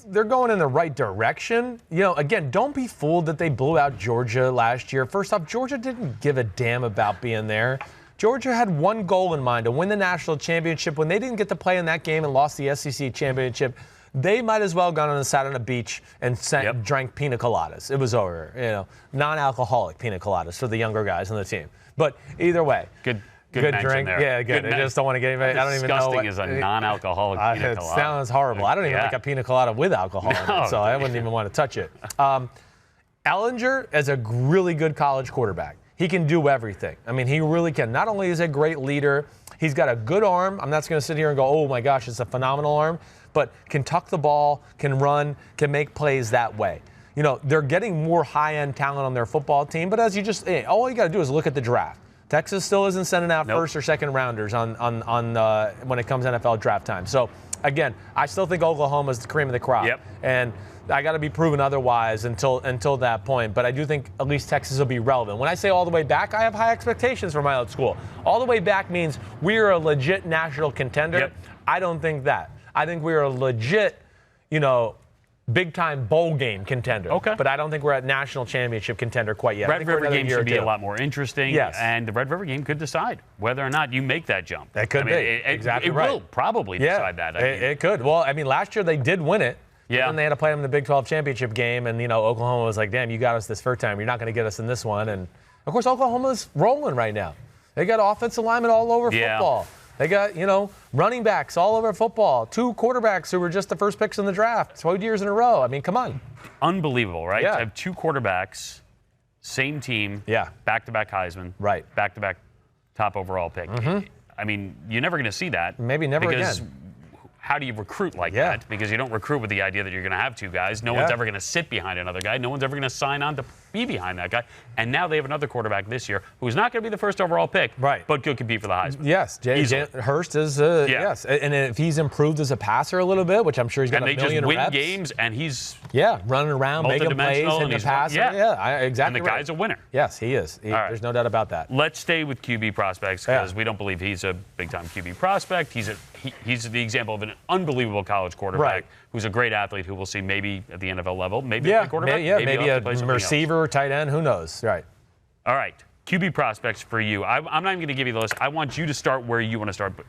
they're going in the right direction. You know, again, don't be fooled that they blew out Georgia last year. First off, Georgia didn't give a damn about being there. Georgia had one goal in mind, to win the national championship. When they didn't get to play in that game and lost the SEC championship, they might as well have gone and sat on a beach and drank pina coladas. It was over, non-alcoholic pina coladas for the younger guys on the team. But either way. Good drink. There. Yeah, good. I just don't want to get anybody. I don't even know. Disgusting is a non-alcoholic pina colada. It sounds horrible. I don't even like a pina colada with alcohol in it, so I wouldn't even want to touch it. Ellinger is a really good college quarterback. He can do everything. He really can. Not only is he a great leader, he's got a good arm. I'm not going to sit here and go, oh my gosh, it's a phenomenal arm, but can tuck the ball, can run, can make plays that way. You know, they're getting more high-end talent on their football team, but as you just, all you got to do is look at the draft. Texas still isn't sending out first or second rounders on when it comes to NFL draft time. So, again, I still think Oklahoma is the cream of the crop. Yep. And I got to be proven otherwise until that point. But I do think at least Texas will be relevant. When I say all the way back, I have high expectations for my old school. All the way back means we're a legit national contender. Yep. I don't think that. I think we're a legit, big-time bowl game contender. Okay. But I don't think we're at national championship contender quite yet. Red River game should be a lot more interesting. Yes. And the Red River game could decide whether or not you make that jump. That could be. Exactly it right. will probably decide that. It could. Well, last year they did win it. Yeah. And they had to play them in the Big 12 championship game, and, Oklahoma was like, damn, you got us this first time. You're not going to get us in this one. And, of course, Oklahoma's rolling right now. They got offensive linemen all over football. They got, running backs all over football. 2 quarterbacks who were just the first picks in the draft 2 years in a row. Come on. Unbelievable, right? Yeah. To have 2 quarterbacks, same team, back-to-back Heisman, right? Back-to-back top overall pick. Mm-hmm. You're never going to see that. Maybe never because again. How do you recruit like that? Because you don't recruit with the idea that you're going to have 2 guys. No one's ever going to sit behind another guy. No one's ever going to sign on to be behind that guy. And now they have another quarterback this year who's not going to be the first overall pick, but could compete for the Heisman. Yes, Hurst is, yes. And if he's improved as a passer a little bit, which I'm sure he's got a million reps. And they just win games, and he's running around, making plays, and the passer. Exactly. And the guy's a winner. Yes, he is. There's no doubt about that. Let's stay with QB prospects because we don't believe he's a big-time QB prospect. He's the example of an unbelievable college quarterback who's a great athlete who we'll see maybe at the NFL level, maybe a quarterback, maybe a receiver, tight end, who knows? Right. All right, QB prospects for you. I'm not even going to give you the list. I want you to start where you want to start, but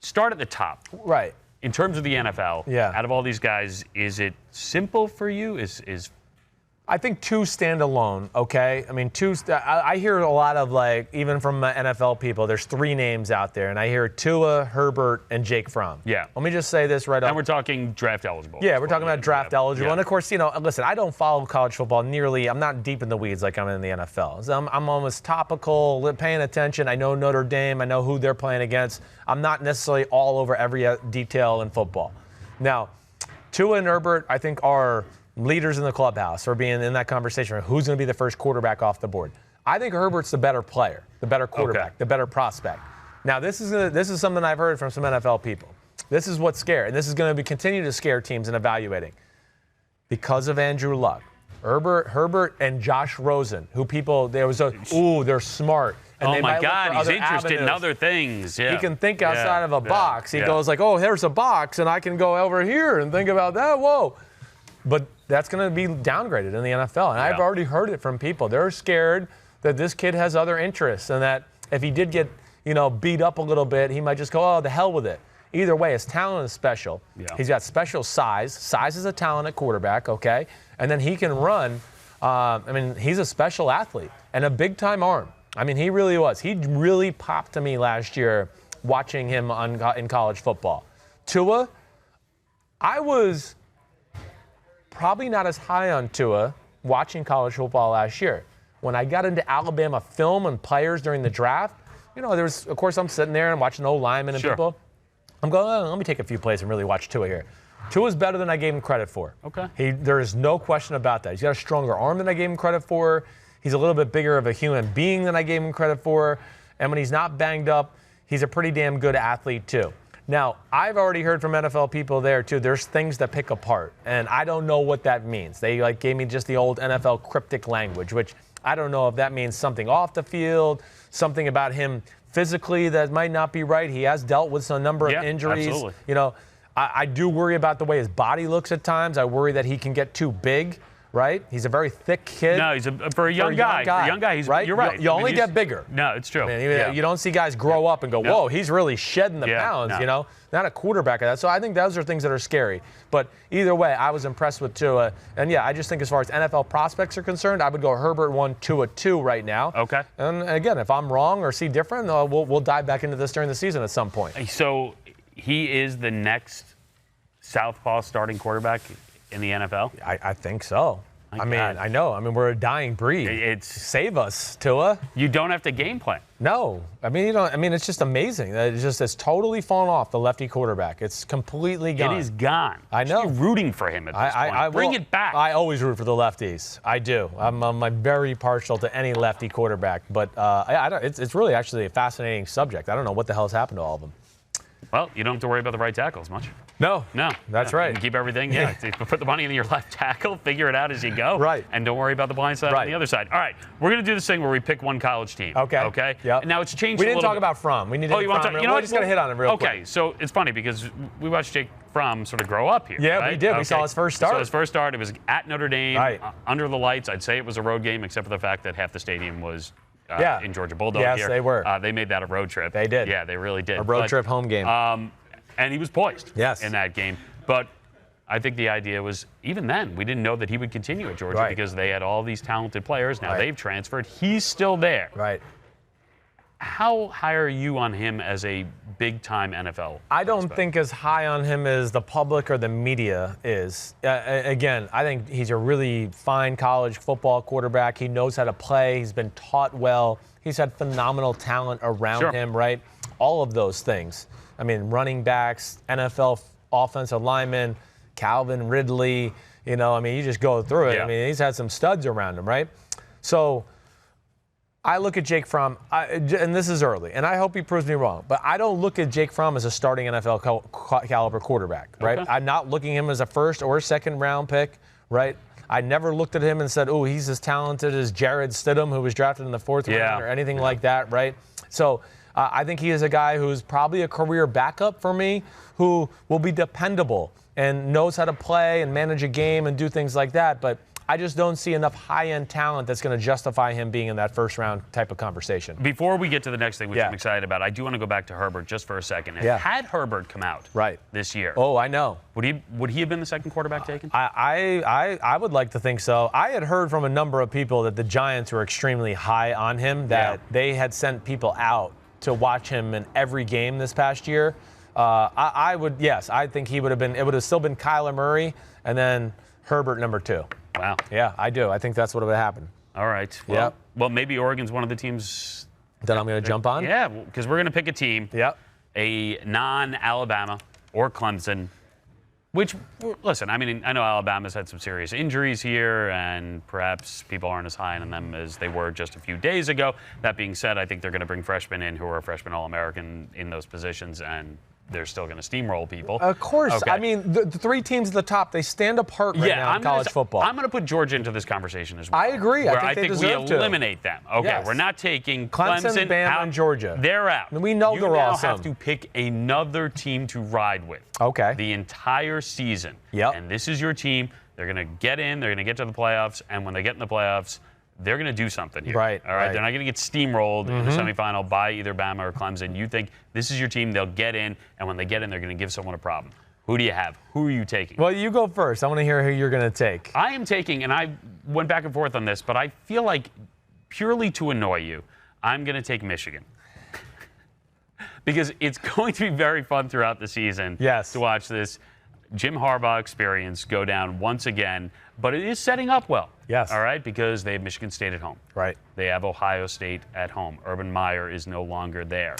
start at the top. Right. In terms of the NFL, out of all these guys, is it simple for you? Is I think two stand alone, okay? I mean, I hear a lot of, like, even from NFL people, there's three names out there, and I hear Tua, Herbert, and Jake Fromm. Yeah. Let me just say this right off. And we're talking draft eligible. Yeah, we're talking about draft eligible. Yeah. And, of course, listen, I don't follow college football nearly. I'm not deep in the weeds like I'm in the NFL. So I'm almost topical, paying attention. I know Notre Dame. I know who they're playing against. I'm not necessarily all over every detail in football. Now, Tua and Herbert, I think, are leaders in the clubhouse or being in that conversation. Who's going to be the first quarterback off the board? I think Herbert's the better player, the better quarterback, the better prospect. Now, this is something I've heard from some NFL people. This is what's scary, and this is going to continue to scare teams in evaluating. Because of Andrew Luck, Herbert and Josh Rosen, who they're smart. And oh, my God, he's interested in other things. Yeah. He can think outside of a box. He goes like, oh, there's a box, and I can go over here and think about that. Whoa. But that's going to be downgraded in the NFL. And I've already heard it from people. They're scared that this kid has other interests and that if he did get, beat up a little bit, he might just go, oh, the hell with it. Either way, his talent is special. Yeah. He's got special size. Size is a talent at quarterback, okay? And then he can run. He's a special athlete and a big-time arm. I mean, he really was. He really popped to me last year watching him in college football. Tua, I was probably not as high on Tua watching college football last year. When I got into Alabama film and players during the draft, of course, I'm sitting there and watching old linemen and people. I'm going, let me take a few plays and really watch Tua here. Tua's better than I gave him credit for. Okay. There is no question about that. He's got a stronger arm than I gave him credit for. He's a little bit bigger of a human being than I gave him credit for. And when he's not banged up, he's a pretty damn good athlete too. Now, I've already heard from NFL people there too. There's things that pick apart, and I don't know what that means. They gave me just the old NFL cryptic language, which I don't know if that means something off the field, something about him physically that might not be right. He has dealt with some number of injuries. Absolutely. I do worry about the way his body looks at times. I worry that he can get too big. Right? He's a very thick kid. No, for a young guy. For a young guy, right? You're right. You only get bigger. No, it's true. You don't see guys grow up and go, whoa, he's really shedding the pounds, Not a quarterback of that. So I think those are things that are scary. But either way, I was impressed with Tua. And, I just think as far as NFL prospects are concerned, I would go Herbert 1, Tua 2 right now. Okay. And, again, if I'm wrong or see different, we'll dive back into this during the season at some point. So he is the next southpaw starting quarterback in the NFL? I think so. I know. We're a dying breed. Save us, Tua. You don't have to game plan. No. You don't. It's just amazing. It's totally fallen off, the lefty quarterback. It's completely gone. It is gone. I know. You're rooting for him at this point. Bring it back. I always root for the lefties. I do. I'm very partial to any lefty quarterback. But it's really actually a fascinating subject. I don't know what the hell has happened to all of them. Well, you don't have to worry about the right tackle as much. No. That's right. You can keep everything. Yeah. Put the money in your left tackle, figure it out as you go. Right. And don't worry about the blind side on the other side. All right. We're going to do this thing where we pick one college team. Okay. Yep. Now it's changed We didn't a little talk about Fromm. We need to you want to talk? We're just going to hit on it real quick. Okay. So it's funny because we watched Jake Fromm sort of grow up here. Yeah, right? we did. Okay. We saw his first start. It was at Notre Dame, under the lights. I'd say it was a road game, except for the fact that half the stadium was in Georgia Bulldog here. Yes, they were. They made that a road trip. They did. Yeah, they really did. A road trip home game. And he was poised in that game. But I think the idea was, even then, we didn't know that he would continue at Georgia because they had all these talented players. Now they've transferred. He's still there. Right. How high are you on him as a big-time NFL I don't prospect? think as high on him as the public or the media is. Again, I think he's a really fine college football quarterback. He knows how to play. He's been taught well. He's had phenomenal talent around him, right? All of those things. Running backs, NFL offensive linemen, Calvin Ridley, you just go through it. Yeah. He's had some studs around him, right? So I look at Jake Fromm, and this is early, and I hope he proves me wrong, but I don't look at Jake Fromm as a starting NFL caliber quarterback, right? Okay. I'm not looking at him as a first or second round pick, right? I never looked at him and said, oh, he's as talented as Jared Stidham, who was drafted in the fourth round or anything like that, right? So I think he is a guy who's probably a career backup for me, who will be dependable and knows how to play and manage a game and do things like that. But I just don't see enough high-end talent that's going to justify him being in that first-round type of conversation. Before we get to the next thing, which I'm excited about, I do want to go back to Herbert just for a second. Had Herbert come out this year, I know. Would he have been the second quarterback taken? I would like to think so. I had heard from a number of people that the Giants were extremely high on him, that they had sent people out to watch him in every game this past year. I think he would have been. It would have still been Kyler Murray and then Herbert number 2. Wow. Yeah, I do. I think that's what would have happened. All right. Well, maybe Oregon's one of the teams that I'm going to jump on. Yeah, because we're going to pick a team. Yep. A non-Alabama or Clemson. Which, listen, I mean, I know Alabama's had some serious injuries here, and perhaps people aren't as high on them as they were just a few days ago. That being said, I think they're going to bring freshmen in who are freshman All-American in those positions, and they're still going to steamroll people. Of course. Okay. I mean, the 3 teams at the top, they stand apart now in college football. I'm going to put Georgia into this conversation as well. I agree. I think we eliminate them. Okay, we're not taking Clemson Bama, out. and Georgia. They're out. And we know they're awesome. You now have to pick another team to ride with. Okay. The entire season. Yep. And this is your team. They're going to get in. They're going to get to the playoffs. And when they get in the playoffs, they're going to do something here. Right. All right. They're not going to get steamrolled in the semifinal by either Bama or Clemson. You think this is your team. They'll get in. And when they get in, they're going to give someone a problem. Who do you have? Who are you taking? Well, you go first. I want to hear who you're going to take. I am taking, and I went back and forth on this, but I feel like purely to annoy you, I'm going to take Michigan. Because it's going to be very fun throughout the season to watch this Jim Harbaugh experience go down once again. But it is setting up well. Yes. All right, because they have Michigan State at home. Right. They have Ohio State at home. Urban Meyer is no longer there.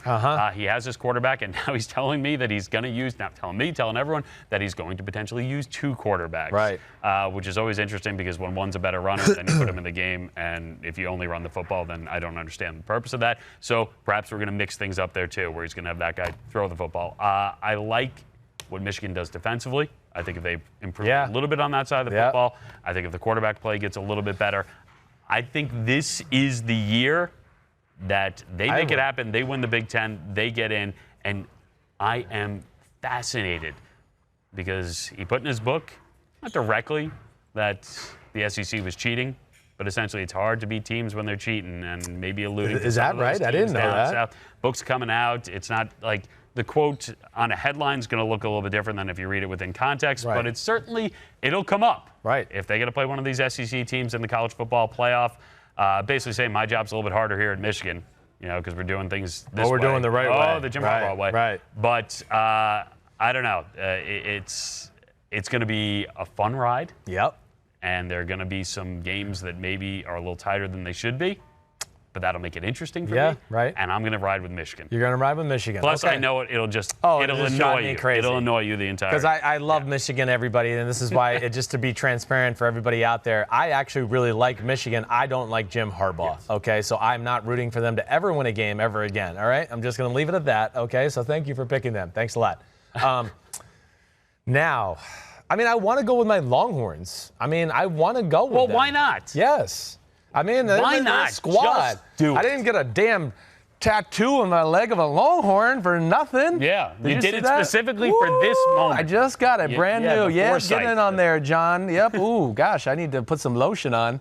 He has his quarterback, and now he's telling me that he's going to use, not telling me, telling everyone, that he's going to potentially use 2 quarterbacks. Right. Which is always interesting because when one's a better runner, then you put him in the game. And if you only run the football, then I don't understand the purpose of that. So perhaps we're going to mix things up there, too, where he's going to have that guy throw the football. I like what Michigan does defensively. I think if they improve a little bit on that side of the football, I think if the quarterback play gets a little bit better, I think this is the year that they make it happen. They win the Big Ten. They get in. And I am fascinated because he put in his book, not directly, that the SEC was cheating, but essentially it's hard to beat teams when they're cheating, and maybe alluding to Is that right? I didn't know that. South. Book's coming out. It's not like the quote on a headline is going to look a little bit different than if you read it within context, but it's certainly, it'll come up. Right. If they get to play one of these SEC teams in the college football playoff, basically saying my job's a little bit harder here in Michigan, because we're doing things this way. We're doing the right way. Oh, the Jim Harbaugh way. Right. But I don't know. It's going to be a fun ride. Yep. And there are going to be some games that maybe are a little tighter than they should be. But that'll make it interesting for me. Right. And I'm going to ride with Michigan. You're going to ride with Michigan. Plus, I know it'll annoy you. Crazy. It'll annoy you the entire. Because I love Michigan, everybody, and this is why, just to be transparent for everybody out there, I actually really like Michigan. I don't like Jim Harbaugh. Yes. Okay, so I'm not rooting for them to ever win a game ever again. All right, I'm just going to leave it at that. Okay, so thank you for picking them. Thanks a lot. Now, I mean, I want to go with my Longhorns. I mean, I want to go with them. Well, why not? Yes. I mean, why not? Squad. Just do it. I didn't get a damn tattoo on my leg of a Longhorn for nothing. Yeah, you did it that? specifically for this moment. I just got it, brand new. Yeah, get in on there, John. Yep. Ooh, gosh, I need to put some lotion on.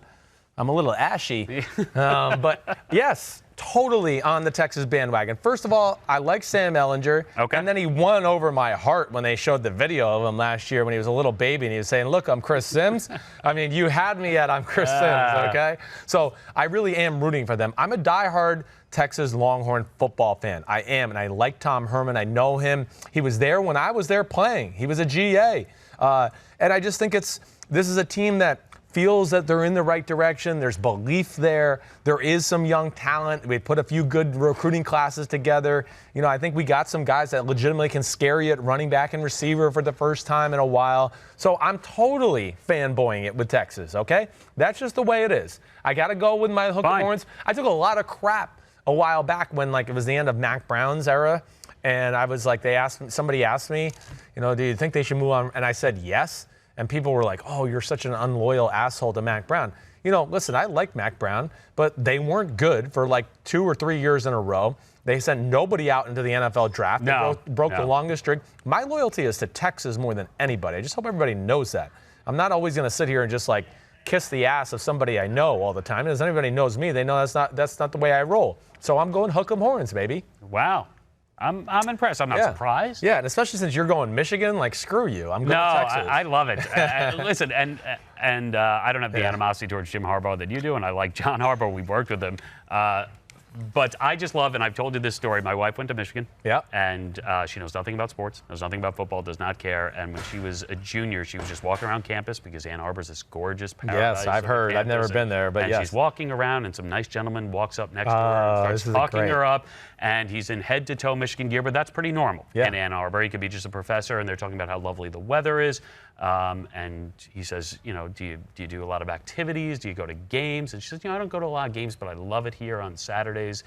I'm a little ashy. But yes, totally on the Texas bandwagon. First of all, I like Sam Ehlinger. Okay. And then he won over my heart when they showed the video of him last year when he was a little baby and he was saying, look, I'm Chris Sims. I mean, you had me at I'm Chris Sims, okay? So I really am rooting for them. I'm a diehard Texas Longhorn football fan. I am, and I like Tom Herman. I know him. He was there when I was there playing. He was a GA. And I just think this is a team that feels that they're in the right direction. There's belief there. There is some young talent. We put a few good recruiting classes together. I think we got some guys that legitimately can scare you at running back and receiver for the first time in a while. So I'm totally fanboying it with Texas, okay? That's just the way it is. I got to go with my hook 'em horns. I took a lot of crap a while back when it was the end of Mac Brown's era. And I was like, somebody asked me, do you think they should move on? And I said, yes. And people were like, oh, you're such an unloyal asshole to Mac Brown. Listen, I like Mac Brown, but they weren't good for 2 or 3 years in a row. They sent nobody out into the NFL draft. They broke the longest streak. My loyalty is to Texas more than anybody. I just hope everybody knows that. I'm not always going to sit here and just kiss the ass of somebody I know all the time. As anybody knows me, they know that's not the way I roll. So I'm going hook 'em horns, baby. Wow. I'm impressed. I'm not surprised. Yeah, and especially since you're going Michigan, like, screw you. I'm going Texas. I love it. Listen, and I don't have the animosity towards Jim Harbaugh that you do, and I like John Harbaugh. We've worked with him. But I just love, and I've told you this story, my wife went to Michigan. Yeah. And she knows nothing about sports, knows nothing about football, does not care. And when she was a junior, she was just walking around campus because Ann Arbor's this gorgeous paradise. Yes, I've heard. I've never been there, but and yes. she's walking around, and some nice gentleman walks up next to her and starts talking her up. And he's in head-to-toe Michigan gear, but that's pretty normal in Ann Arbor. He could be just a professor, and they're talking about how lovely the weather is. And he says, you know, do you do a lot of activities? Do you go to games? And she says, you know, I don't go to a lot of games, but I love it here on Saturdays.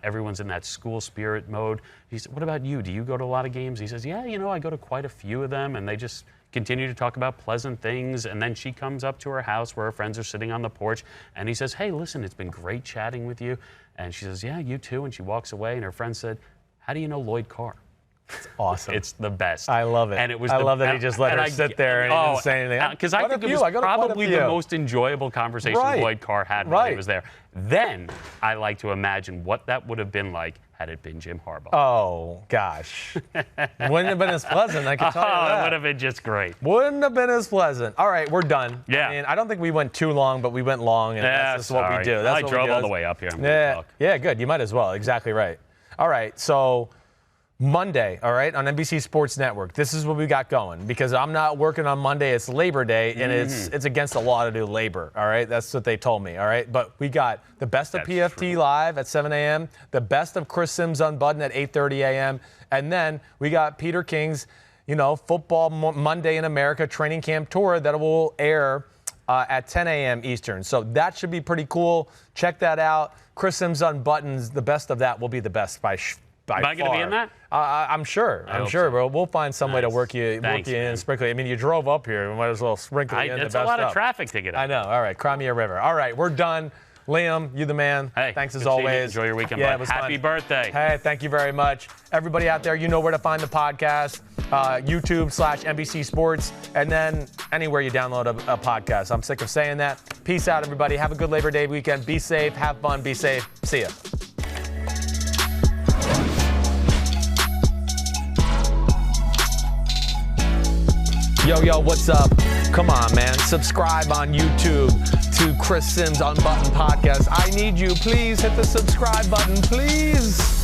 Everyone's in that school spirit mode. He said, what about you? Do you go to a lot of games? He says, yeah, you know, I go to quite a few of them, and they just continue to talk about pleasant things. And then she comes up to her house where her friends are sitting on the porch, and he says, hey, listen, it's been great chatting with you. And she says, yeah, you too. And she walks away, and her friend said, how do you know Lloyd Carr? It's awesome. It's the best. I love it. And it was I love that he just let her sit there and he didn't say anything. Because I think it was probably the most enjoyable conversation Lloyd Carr had when he was there. Then I like to imagine what that would have been like had it been Jim Harbaugh. Oh, gosh. Wouldn't have been as pleasant, I can tell you that. It would have been just great. Wouldn't have been as pleasant. All right, we're done. Yeah. I mean, I don't think we went too long, but we went long, and that's just what we do. That's I drove all the way up here. Yeah, good. You might as well. Exactly right. All right, so Monday, all right, on NBC Sports Network. This is what we got going because I'm not working on Monday. It's Labor Day, and it's against the law to do labor, all right? That's what they told me, all right? But we got the best of PFT Live at 7 a.m., the best of Chris Sims Unbuttoned at 8:30 a.m., and then we got Peter King's, you know, Football Monday in America training camp tour that will air at 10 a.m. Eastern. So that should be pretty cool. Check that out. Chris Sims Unbuttoned, the best of that will be the best by Am I going to be in that? I'm sure. I'm sure, bro. We'll find some way to work you in, sprinkle you. I mean, you drove up here. We might as well sprinkle you in the best That's a lot of traffic to get up. I know. All right. Cry me a river. All right. We're done. Liam, you the man. Hey, thanks as always. Enjoy your weekend. Yeah, it was Happy fun. birthday. Hey, thank you very much. Everybody out there, you know where to find the podcast. YouTube/NBC Sports, and then anywhere you download a podcast. I'm sick of saying that. Peace out, everybody. Have a good Labor Day weekend. Be safe. Have fun. Be safe. See ya. Yo, what's up? Come on, man. Subscribe on YouTube to Chris Sims Unbuttoned Podcast. I need you. Please hit the subscribe button, please.